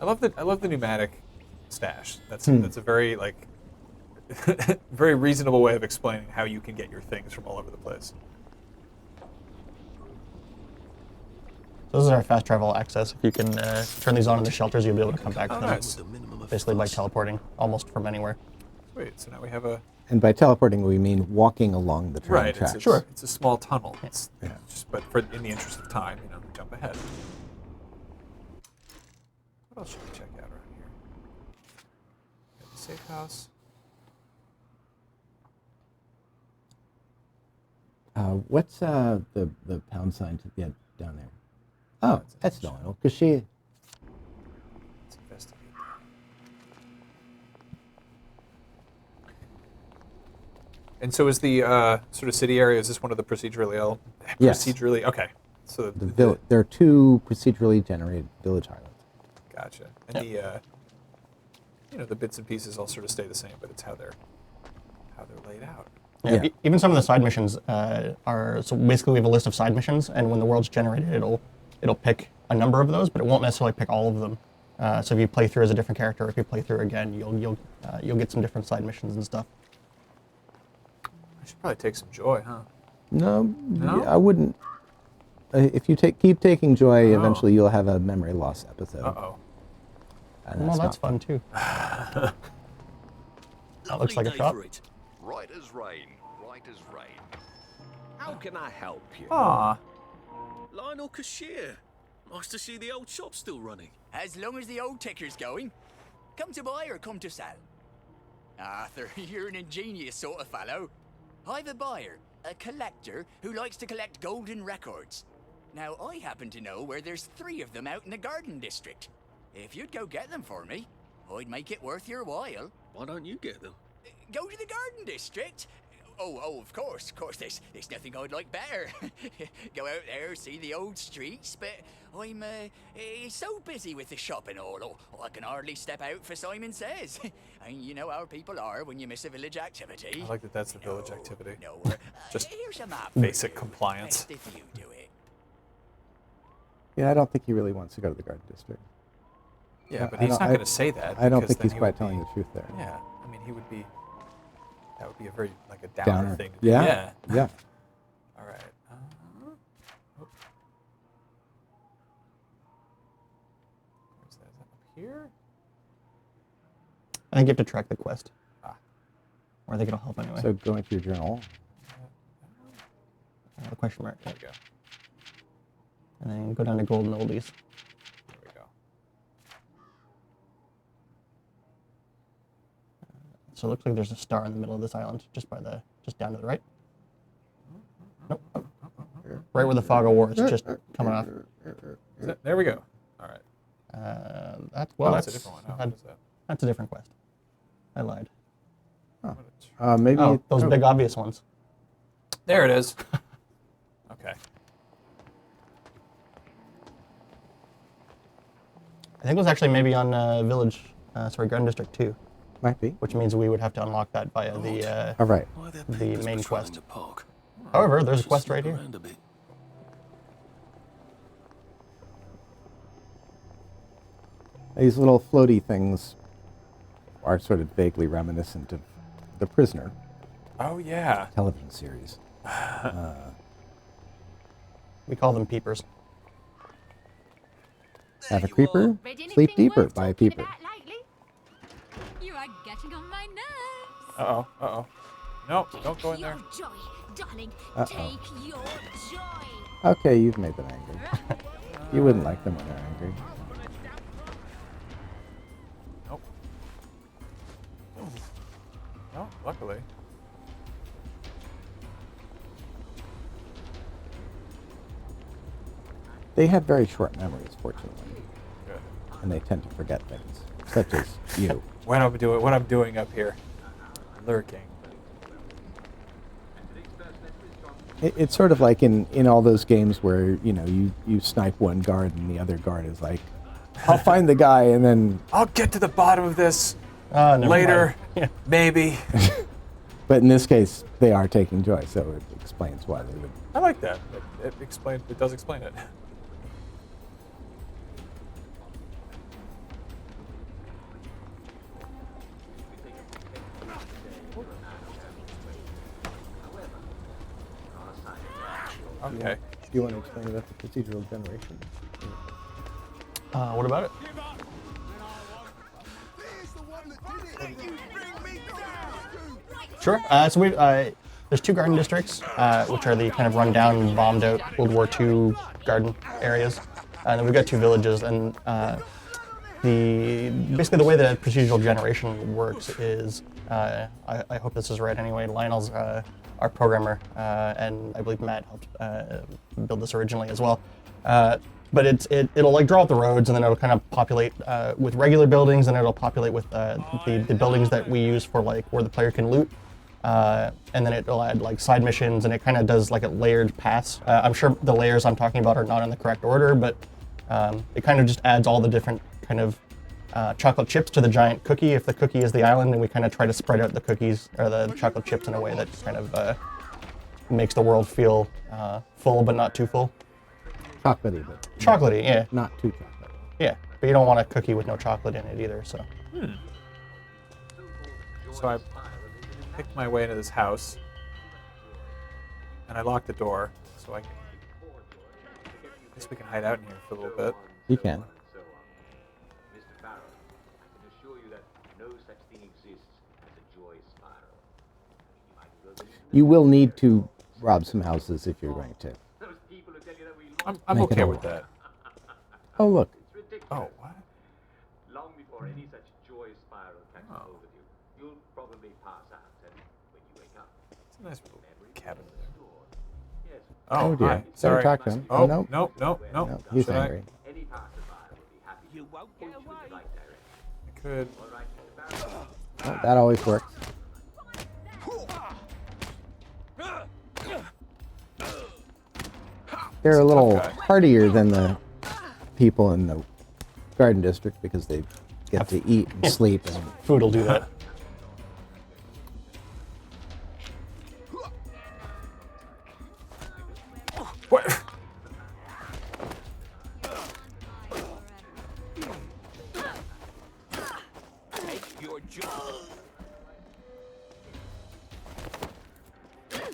I love the pneumatic stash. That's a very very reasonable way of explaining how you can get your things from all over the place. So this is our fast travel access. If you can turn these on in the shelters, you'll be able to come back to them. Nice. Basically by teleporting almost from anywhere. Sweet. So now we have a. And by teleporting, we mean walking along the train tracks. It's a small tunnel. But in the interest of time, jump ahead. What else should we check out around here? Got the safe house. What's the pound sign to get down there? Oh, that's no, because she. Let's investigate. And so is the sort of city area, is this one of the procedurally? Yes. Procedurally, okay. So there are two procedurally generated village islands. Gotcha. And the bits and pieces all sort of stay the same, but it's how they're laid out. Yeah. Even some of the side missions are, so basically we have a list of side missions, and when the world's generated, it'll pick a number of those, but it won't necessarily pick all of them. So if you play through as a different character, or if you play through again, you'll get some different side missions and stuff. I should probably take some joy, huh? No? I wouldn't. If you keep taking joy, eventually you'll have a memory loss episode. Uh-oh. Well, that's fun too. That looks like a shop. Right as rain, right as rain. How can I help you? Aw. Lionel Cashier. Nice to see the old shop still running. As long as the old ticker's going. Come to buy or come to sell? Arthur, you're an ingenious sort of fellow. I've a buyer, a collector, who likes to collect golden records. Now, I happen to know where there's 3 of them out in the Garden District. If you'd go get them for me, I'd make it worth your while. Why don't you get them? Go to the Garden District? Oh, of course, there's nothing I'd like better. Go out there, see the old streets, but I'm so busy with the shop and all, I can hardly step out for Simon Says. And you know how people are when you miss a village activity. I like that that's the village activity. No, just here's a map basic compliance. Best if you do it. Yeah, I don't think he really wants to go to the Garden District. Yeah, but he's not going to say that. I don't think he's quite telling the truth there. Yeah, I mean, that would be a very, a downer thing to do. Yeah. All right. Where's that? Is that up here? I think you have to track the quest. Or I think it'll help anyway. So going through your journal. The question mark. There we go. And then go down to golden oldies. There we go. So it looks like there's a star in the middle of this island, just down to the right. Nope. Right where the fog of war is just coming off. There we go. All right. That's a different one. What is that? That's a different quest. I lied. Maybe those big obvious ones. There it is. Okay. I think it was actually maybe on Garden District 2. Might be. Which means we would have to unlock that via the main quest. However, there's a quest right here. These little floaty things are sort of vaguely reminiscent of The Prisoner. Oh, yeah. Television series. We call them peepers. Have a creeper? Sleep deeper by a peeper. You are getting on my nerves. Uh-oh. No, don't go in there. Joy, darling, take your joy. Okay, you've made them angry. You wouldn't like them when they're angry. Nope. No, luckily. They have very short memories, fortunately. Good. And they tend to forget things, such as you. What I'm doing up here, lurking. It's sort of like in all those games where you snipe one guard and the other guard is like, I'll find the guy and then I'll get to the bottom of this never later, mind. maybe. But in this case, they are taking joy, so it explains why they would. I like that. It does explain it. Okay. Do you want to explain about the procedural generation? What about it? Sure. So there's 2 garden districts, which are the kind of run-down, bombed-out World War II garden areas, and then we've got 2 villages. And basically the way that procedural generation works is, I hope this is right anyway. Lionel's our programmer, and I believe Matt helped build this originally as well. But it'll like draw out the roads, and then it'll kind of populate with regular buildings, and it'll populate with the buildings that we use for like where the player can loot. And then it'll add like side missions, and it kind of does like a layered pass. I'm sure the layers I'm talking about are not in the correct order, but it kind of just adds all the different kind of chocolate chips to the giant cookie. If the cookie is the island, then we kind of try to spread out the cookies or the chocolate chips in a way that kind of makes the world feel full but not too full. Chocolatey, but chocolatey, yeah. Not too chocolatey. Yeah, but you don't want a cookie with no chocolate in it either. So. So I picked my way into this house, and I locked the door, so I guess we can hide out in here for a little bit. You can. You will need to rob some houses if you're going to. I'm okay with that. Oh, look. Oh, what? Long before any such joy spiral catches hold of you, you'll probably pass out, and when you wake up, it's a nice little cabin. Oh, dear. Hi. Sorry. Talk to him. Oh, no. No. He's Should angry. Any passerby will be happy you won't get away. In the right direction. I could. Oh, that always works. They're a little hardier than the people in the garden district because they get to eat and sleep. And food will do that. What?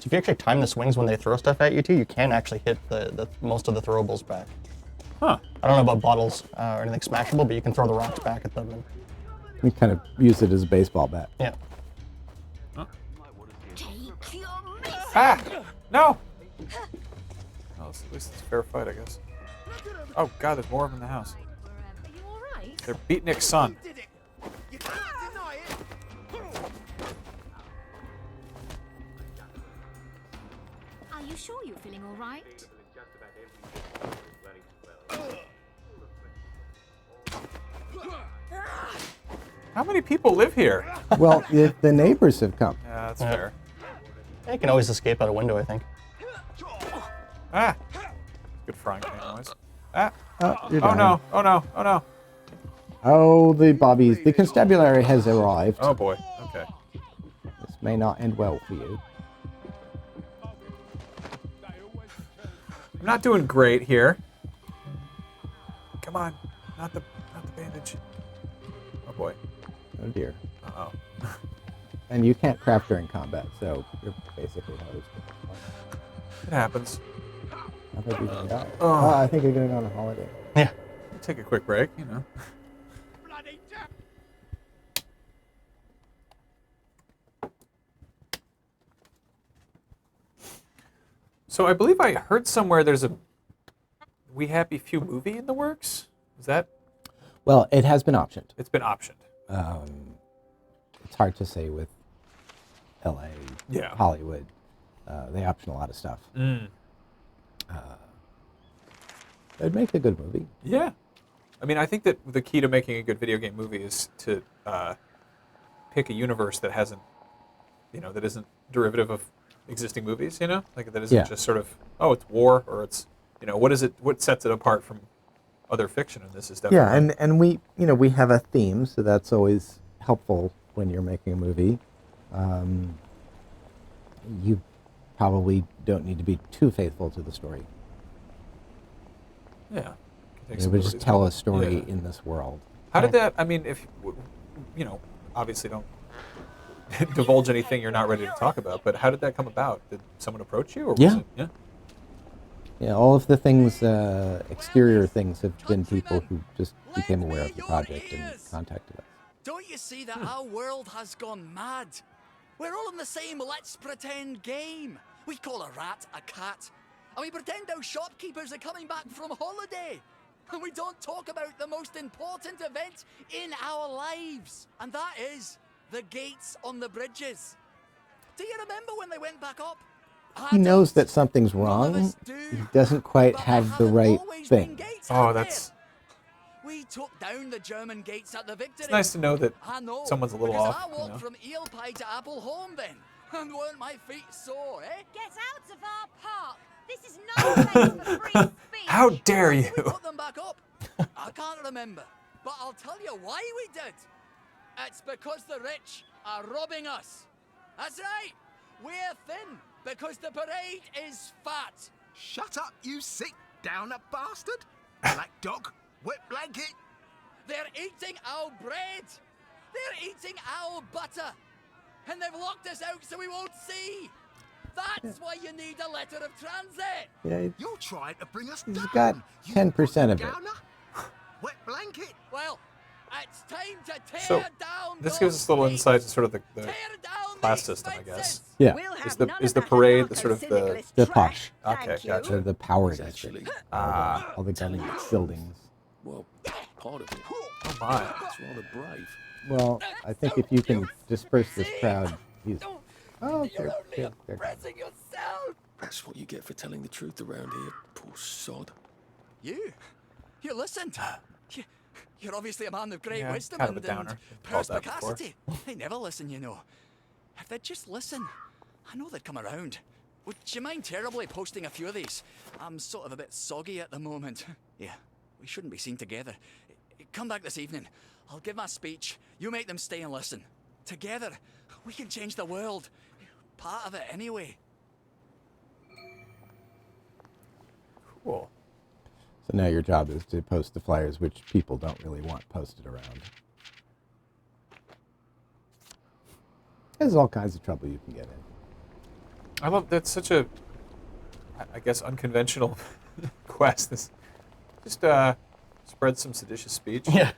If you actually time the swings when they throw stuff at you too, you can actually hit the most of the throwables back. Huh. I don't know about bottles or anything smashable, but you can throw the rocks back at them. And you kind of use it as a baseball bat. Yeah. Huh? Ah! No! Well, at least it's a fair fight, I guess. Oh god, there's more of them in the house. Are you alright? They're beatnik's son. Are you sure you're feeling alright? How many people live here? Well, the neighbors have come. Yeah, that's fair. Yeah, you can always escape out a window, I think. Ah! Good frying pan noise. Ah! You're Oh dying. no! Oh no! Oh no! Oh, the constabulary has arrived. Oh boy. Okay. This may not end well for you. I'm not doing great here. Come on, not the bandage. Oh boy. Oh dear. Uh-oh. And you can't craft during combat, so you're basically hosed. It happens. I think you can die. Oh. I think you're going on a holiday. Yeah. Take a quick break, you know. So I believe I heard somewhere there's a We Happy Few movie in the works. Is that? Well, it has been optioned. It's been optioned. It's hard to say with L.A., Yeah. Hollywood. They option a lot of stuff. It'd make a good movie. Yeah. I mean, I think that the key to making a good video game movie is to pick a universe that hasn't, that isn't derivative of existing movies, Like that isn't just sort of, oh, it's war, or it's, what sets it apart from other fiction, and this is definitely... Yeah, and we have a theme, so that's always helpful when you're making a movie. You probably don't need to be too faithful to the story. Yeah. You would just tell a story in this world. How did that, I mean, if, obviously don't divulge anything you're not ready to talk about, but how did that come about? Did someone approach you, or was it? Yeah. Yeah, all of the things, exterior things, have been people who just became aware of the project and contacted us. Don't you see that our world has gone mad? We're all in the same let's pretend game. We call a rat a cat, and we pretend our shopkeepers are coming back from holiday. And we don't talk about the most important event in our lives, and that is the gates on the bridges. Do you remember when they went back up? He knows that something's wrong. He doesn't quite have the right thing. Oh, that's... We took down the German gates at the Victory. It's nice to know that someone's a little because off. I walked from eel pie to apple home then, and weren't my feet sore, eh? Get out of our park. This is no place for free speech. How dare you? We put them back up. I can't remember, but I'll tell you why we did. It's because the rich are robbing us. That's right. We're thin because the parade is fat. Shut up, you sick downer bastard! Black dog, wet blanket. They're eating our bread. They're eating our butter. And they've locked us out so we won't see. That's why you need a letter of transit. Yeah, You're trying to bring us down. he's got 10% of it. Wet blanket. Well, it's time to tear So, down. this gives us a little insight to sort of the class system, I guess. Yeah. Is the parade the sort of The posh. Okay, gotcha. The power district. All the government buildings. Well, part of it. Oh my. That's rather brave. Well, I think if you can disperse this crowd, he's... Oh, there. That's what you get for telling the truth around here, poor sod. You listened. You're obviously a man of great Yeah, wisdom kind of a and downer. Called that before. perspicacity. They never listen, you know. If they'd just listen, I know they'd come around. Would you mind terribly posting a few of these? I'm sort of a bit soggy at the moment. Yeah, we shouldn't be seen together. Come back this evening. I'll give my speech. You make them stay and listen. Together, we can change the world. Part of it anyway. Cool. So now your job is to post the flyers, which people don't really want posted around. There's all kinds of trouble you can get in. I love that's such a, I guess, unconventional quest. This just spread some seditious speech. Yeah.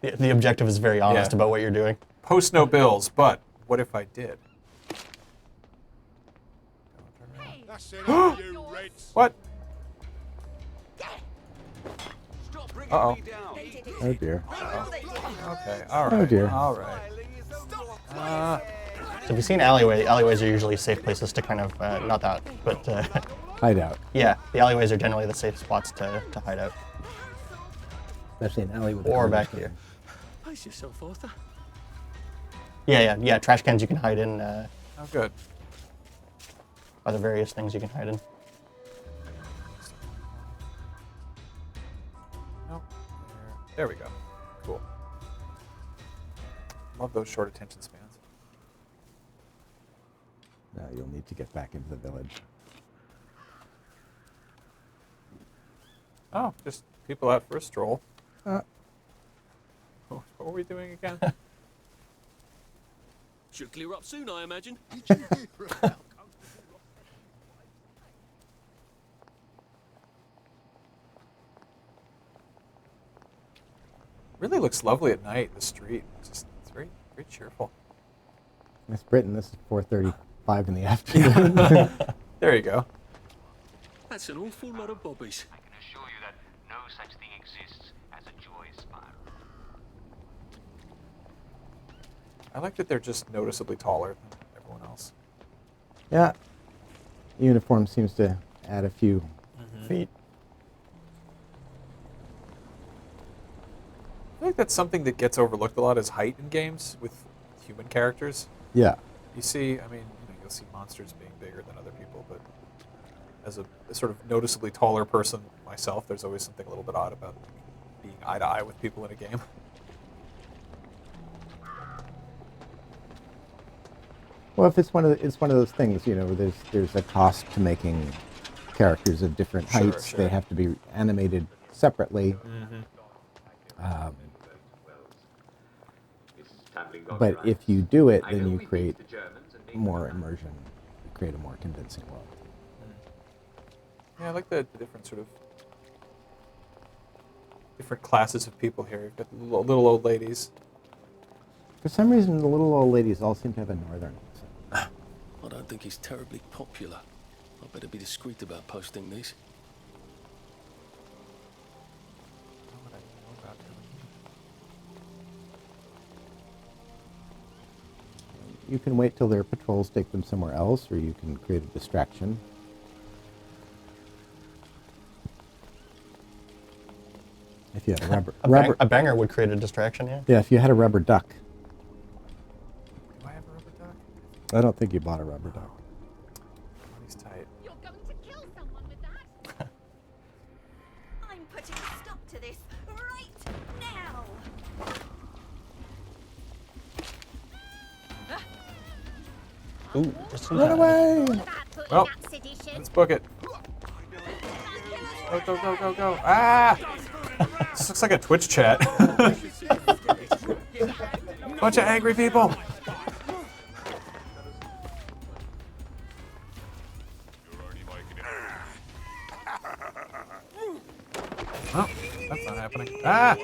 The objective is very honest about what you're doing. Post no bills, but what if I did? What? Uh-oh. Oh dear. Okay, all right. Oh dear. All right. So if you've seen alleyways are usually safe places to kind of, not that, but... hide out. Yeah, the alleyways are generally the safe spots to hide out. Especially an alley with... Or back here. Pace yourself, Arthur. Yeah, trash cans you can hide in. Oh, good. Other various things you can hide in. Nope. There we go. Cool. Love those short attention spans. Now you'll need to get back into the village. Oh, just people out for a stroll. What were we doing again? Should clear up soon, I imagine. Really looks lovely at night. The street, it's very, very cheerful. Miss Britton, this is 4:35 in the afternoon. There you go. That's an awful lot of bobbies. I can assure you that no such thing exists as a joy spiral. I like that they're just noticeably taller than everyone else. Yeah. Uniform seems to add a few feet. feel like that's something that gets overlooked a lot is height in games with human characters. Yeah. You see, I mean, you'll see monsters being bigger than other people, but as a sort of noticeably taller person myself, there's always something a little bit odd about being eye to eye with people in a game. Well, if it's one of those things, there's a cost to making characters of different heights. Sure. They have to be animated separately. But if you do it, then you create more immersion. You create a more convincing world. Yeah, I like the different sort of different classes of people here. You've got the little old ladies. For some reason, the little old ladies all seem to have a northern accent. I don't think he's terribly popular. I better be discreet about posting these. You can wait till their patrols take them somewhere else, or you can create a distraction. If you had a rubber, a banger would create a distraction, yeah. Yeah, if you had a rubber duck. Do I have a rubber duck? I don't think you bought a rubber duck. He's tight. You're going to kill someone with that. I'm putting a stop to this right now. Ooh, just Run away! Well, let's book it. Go. Ah! This looks like a Twitch chat. Bunch of angry people. Oh, that's not happening. Ah!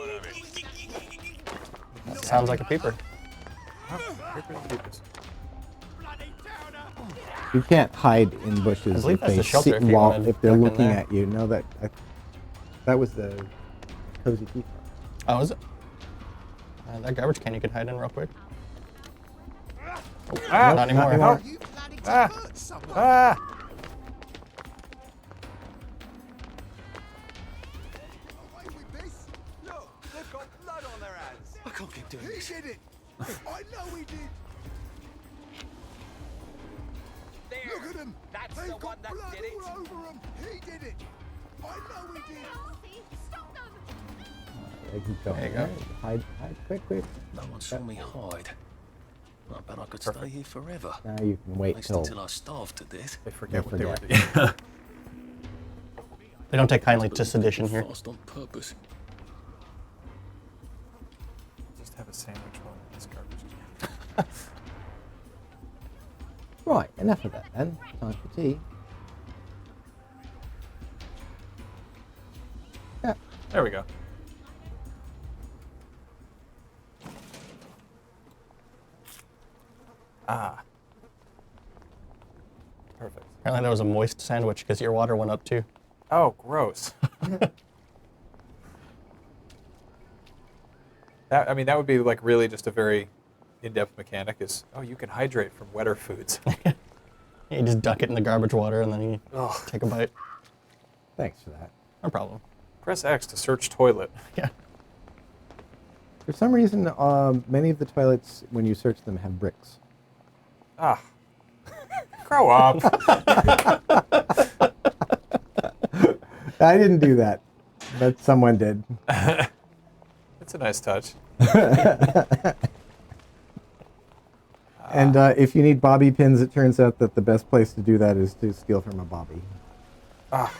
Sounds like a peeper. Oh, peepers. You can't hide in bushes believe if that's they the shelter if you while wanted if they're duck in looking there. at you. No, that was the cozy key card. Oh, is it? That garbage can you can hide in real quick. Ah! Not anymore. Ah! I can't keep doing this. He did it! I know he did! There. Look at him! That's They've the got one that blood did it. all over him! He did it! I know he did! Stop them! They keep going. There you go. Hide, quick. No one saw me hide. I bet I could stay here forever. Now you can wait At least till until I starve to death. They forget what they were forget. doing. They don't take kindly to sedition here. Fast on purpose. Just have a sandwich while in this garbage. Right, enough of that then. Time for tea. Yeah. There we go. Ah. Perfect. Apparently that was a moist sandwich because your water went up too. Oh, gross. That would be like really just a very in-depth mechanic is, oh, you can hydrate from wetter foods. You just duck it in the garbage water and then you Ugh. take a bite. Thanks for that. No problem. Press X to search toilet. Yeah. For some reason, many of the toilets, when you search them, have bricks. Ah. Grow up. I didn't do that, but someone did. It's a nice touch. And if you need bobby pins, it turns out that the best place to do that is to steal from a bobby. Ah.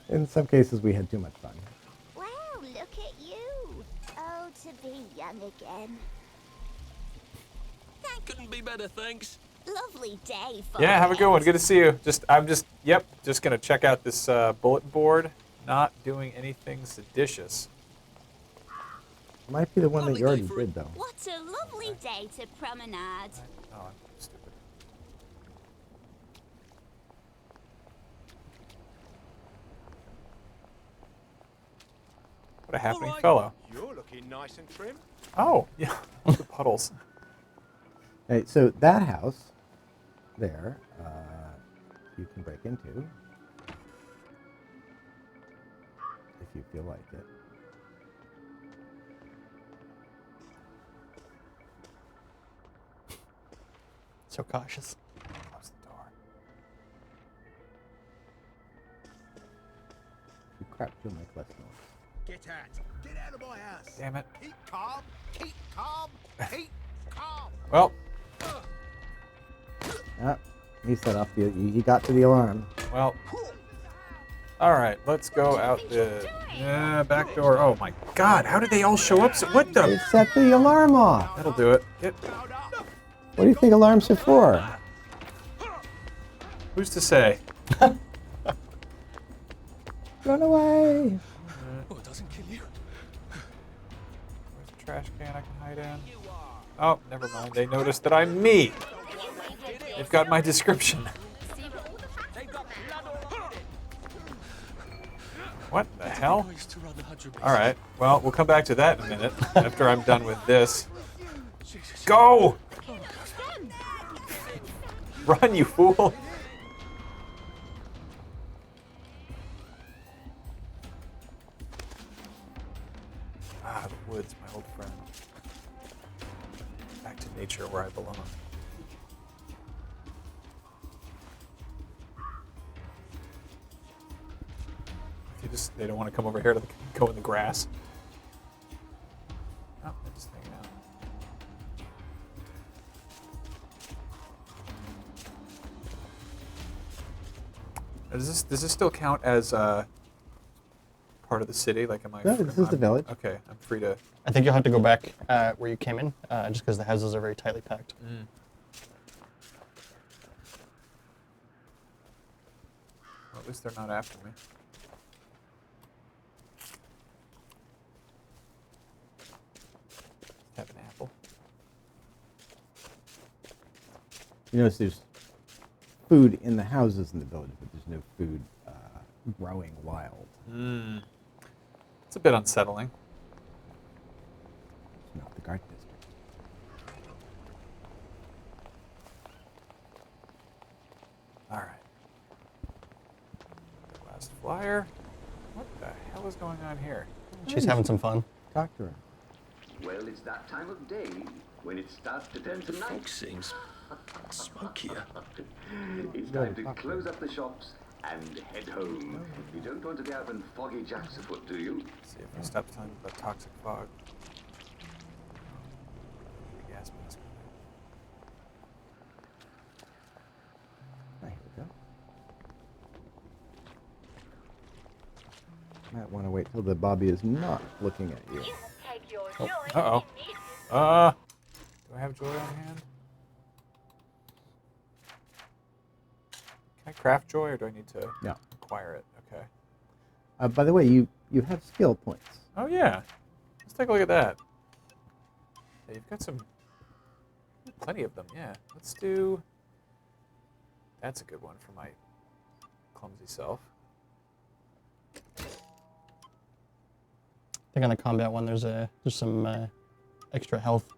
In some cases, we had too much fun. Wow, look at you. Oh, to be young again. Couldn't be better, thanks. Lovely day, Yeah, have a good one. Good to see you. I'm just gonna check out this bulletin board. Not doing anything seditious. Might be the one that you already did, though. What a lovely day to promenade. Oh, I'm stupid. What a happening fellow. You're looking nice and trim. Oh, yeah. The puddles. Right, so that house there, you can break into if you feel like it. So cautious. Close the door. You crap, you'll make less noise. Get out of my house. Damn it. Keep calm. Keep calm. Keep calm. Well. He set off the. He got to the alarm. Well. All right, let's go out the back door. Oh my God! How did they all show up? What the? They set the alarm off. That'll do it. Get. What do you think alarms are for? Who's to say? Run away! Oh, it doesn't kill you. Where's the trash can I can hide in? Oh, never mind. They noticed that I'm me. They've got my description. What the hell? All right. Well, we'll come back to that in a minute after I'm done with this. Go! Run, you fool! Ah, the woods, my old friend. Back to nature where I belong. They don't want to come over here to go in the grass. Oh, they're just hanging out. Does this still count as part of the city? Like, am I? No, this is the village. Okay, I'm free to. I think you'll have to go back where you came in, just because the houses are very tightly packed. Mm. Well, at least they're not after me. Have an apple. You notice there's food in the houses in the village, but there's no food growing wild. Mm. It's a bit unsettling. It's not the garden district. All right. Last flyer. What the hell is going on here? She's having some fun. Talk to her. Well, it's that time of day when it starts to turn to night. Seems smokier. It's time to close up the shops and head home. You don't want to be out on foggy jacks afoot, do you? See if we stop talking about toxic fog. The gas mask. Here we go. Might want to wait till the Bobby is not looking at you. Oh. Uh-oh. Do I have joy on hand? Can I craft joy, or do I need to acquire it? Okay. By the way, you have skill points. Oh, yeah. Let's take a look at that. Yeah, you've got plenty of them, yeah. Let's do... That's a good one for my clumsy self. I think on the combat one, there's some extra health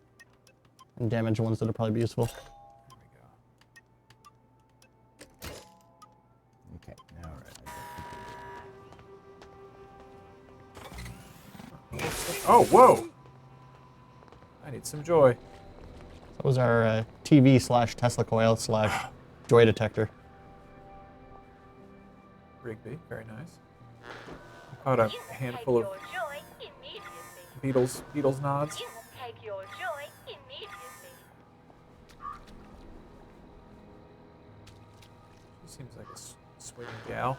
and damage ones that'll probably be useful. Okay, now Oh, whoa! I need some joy. That was our TV/Tesla coil / joy detector. Rigby, very nice. I caught a handful of Beatles nods. Take your joy immediately. She seems like a swinging gal.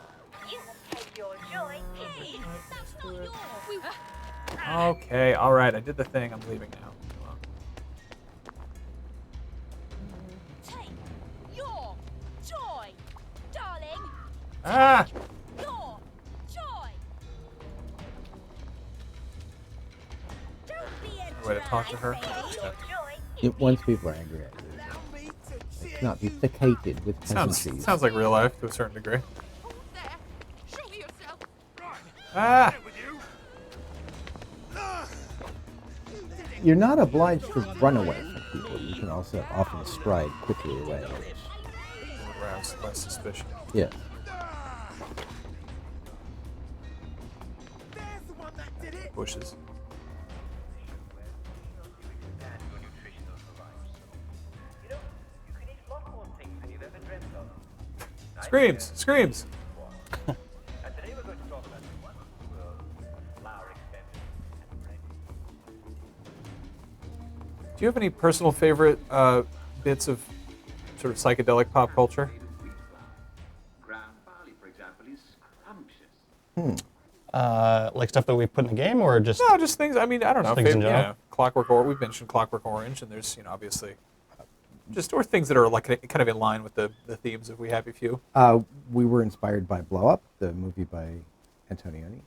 You take your joy immediately. That's not yours. Okay, all right, I did the thing. I'm leaving now. Take your joy, darling. Ah! Your joy. Don't be a Way to talk to her. once people are angry at you, it's not be placated with peasantries. Sounds like real life to a certain degree. Ah! You're not obliged to run away from people. You can also often stride quickly away. Arouse less suspicion. Yeah. Bushes. Screams! Screams! Do you have any personal favorite bits of sort of psychedelic pop culture? Ground barley, for example, is scrumptious. Like stuff that we put in the game, or just No, just things. I mean, I don't know. things in general? Yeah, Clockwork Orange. We've mentioned Clockwork Orange, and there's obviously just or things that are like kind of in line with the themes of We Happy Few. We were inspired by Blow Up, the movie by Antonioni.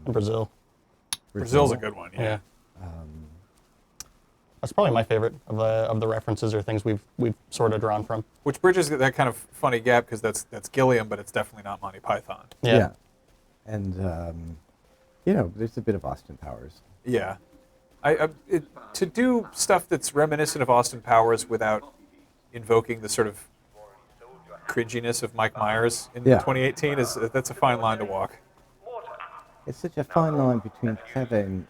Brazil. Brazil's a good one. Yeah. That's probably my favorite of the references or things we've sort of drawn from. Which bridges that kind of funny gap because that's Gilliam, but it's definitely not Monty Python. Yeah. And there's a bit of Austin Powers. Yeah. To do stuff that's reminiscent of Austin Powers without invoking the sort of cringiness of Mike Myers in 2018 that's a fine line to walk. It's such a fine line between clever and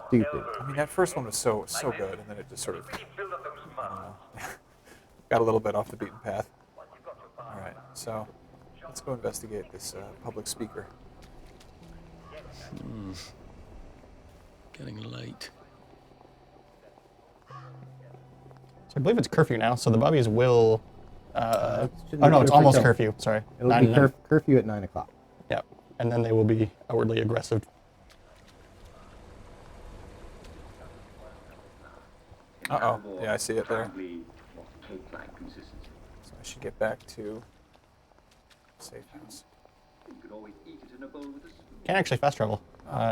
stupid. I mean, that first one was so good, and then it just sort of, I don't know, got a little bit off the beaten path. All right, so let's go investigate this public speaker. Getting late. So I believe it's curfew now, so the Bobbies will... oh no, it's almost curfew, sorry. It'll be curfew at 9 o'clock. Yeah, and then they will be outwardly aggressive. Uh-oh, yeah, I see it there. Cake-like consistency. So I should get back to safe house. You could always eat it in a bowl with a spoon. Can't actually fast travel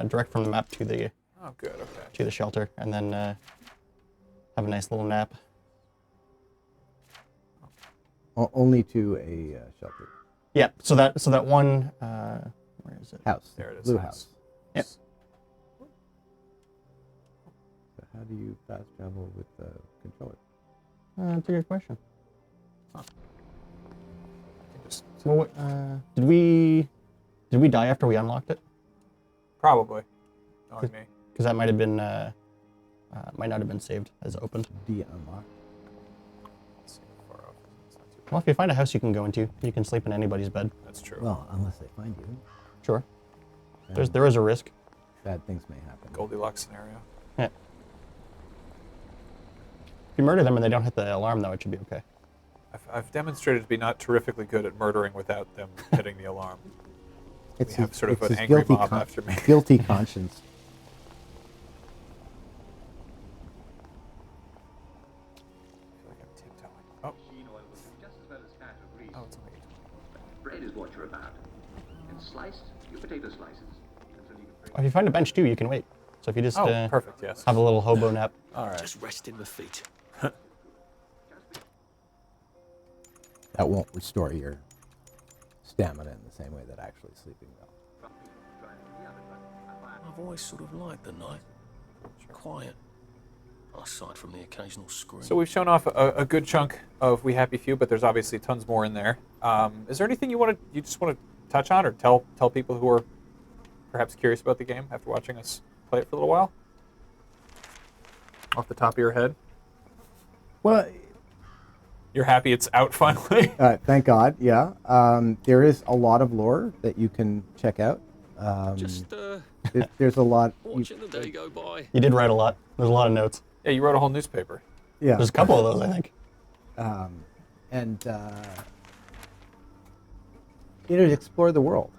direct from the map to the Oh, good, okay. to the shelter, and then have a nice little nap. Only to a shelter. Yeah, so that one, where is it? House. There it is. Blue house. Yep. So how do you fast travel with the controller? That's a good question. Huh. Well, did we die after we unlocked it? Probably. Knowing me. Because that might have been might not have been saved as opened. De-unlock. Well, if you find a house you can go into, you can sleep in anybody's bed. That's true. Well, unless they find you. Sure. There is a risk. Bad things may happen. Goldilocks scenario. Yeah. If you murder them and they don't hit the alarm, though, it should be okay. I've demonstrated to be not terrifically good at murdering without them hitting the alarm. We have sort of an angry mob after me. Guilty conscience. Oh. Oh, it's bread is what you're about. And sliced, your potato slices. If you find a bench too, you can wait. So if you just perfect, yes. have a little hobo nap. All right. Just resting my feet. That won't restore your stamina in the same way that actually sleeping will. I've always sort of liked the night. Quiet. Aside from the occasional scream. So we've shown off a good chunk of We Happy Few, but there's obviously tons more in there. Is there anything you just want to touch on or tell people who are perhaps curious about the game after watching us play it for a little while? Off the top of your head? Well, you're happy it's out finally? Thank God, yeah. There is a lot of lore that you can check out. There's a lot. Watching the day go by. You did write a lot. There's a lot of notes. Yeah, you wrote a whole newspaper. Yeah. There's a couple of those, I think. To explore the world.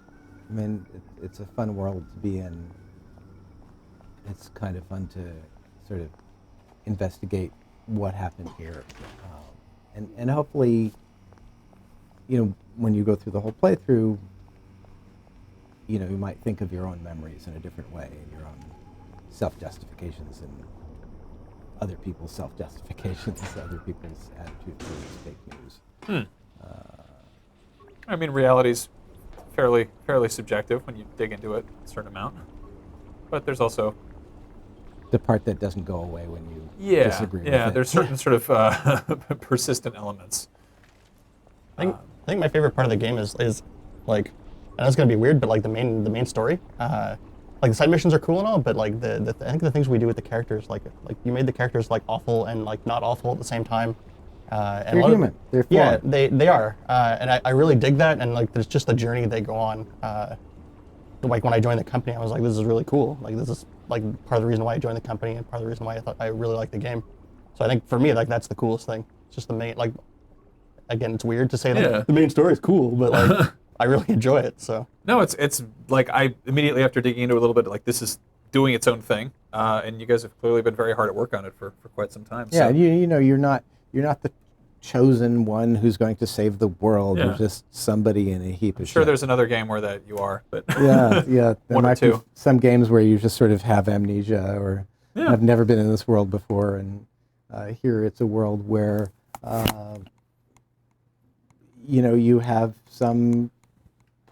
I mean, it's a fun world to be in. It's kind of fun to sort of investigate what happened here. And hopefully, when you go through the whole playthrough, you might think of your own memories in a different way, and your own self-justifications and other people's self-justifications, other people's attitude towards fake news. I mean, reality's fairly subjective when you dig into it a certain amount. But there's also the part that doesn't go away when you disagree with it. There's certain sort of persistent elements. I think my favorite part of the game is like, and it's gonna be weird, but like the main story. Like the side missions are cool and all, but like I think the things we do with the characters, like you made the characters like awful and like not awful at the same time. And They're human. They're yeah, flawed. they are, and I really dig that. And like, there's just the journey they go on. Like when I joined the company, I was like, this is really cool. Like this is like part of the reason why I joined the company, and part of the reason why I thought I really liked the game. So I think for me, like that's the coolest thing. It's just the main, like, again, it's weird to say that the main story is cool, but like I really enjoy it. So no, it's like I immediately after digging into it a little bit, like this is doing its own thing, and you guys have clearly been very hard at work on it for quite some time. Yeah, so. you know you're not the chosen one who's going to save the world. Yeah. You're just somebody in a heap of I'm sure shit. there's another game where that you are, but Yeah. There one or might be two. some games where you just sort of have amnesia or have never been in this world before, and here it's a world where you have some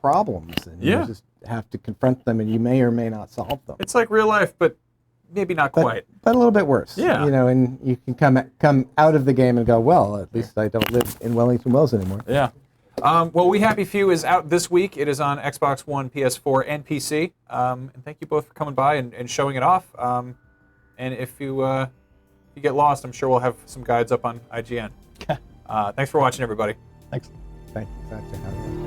problems, and you just have to confront them, and you may or may not solve them. It's like real life, but maybe not quite. But a little bit worse. Yeah. And you can come out of the game and go, well, at least I don't live in Wellington Wells anymore. Yeah. Well, We Happy Few is out this week. It is on Xbox One, PS4, and PC. And thank you both for coming by and showing it off. And if you get lost, I'm sure we'll have some guides up on IGN. Thanks for watching, everybody. Thanks. Thanks for having us.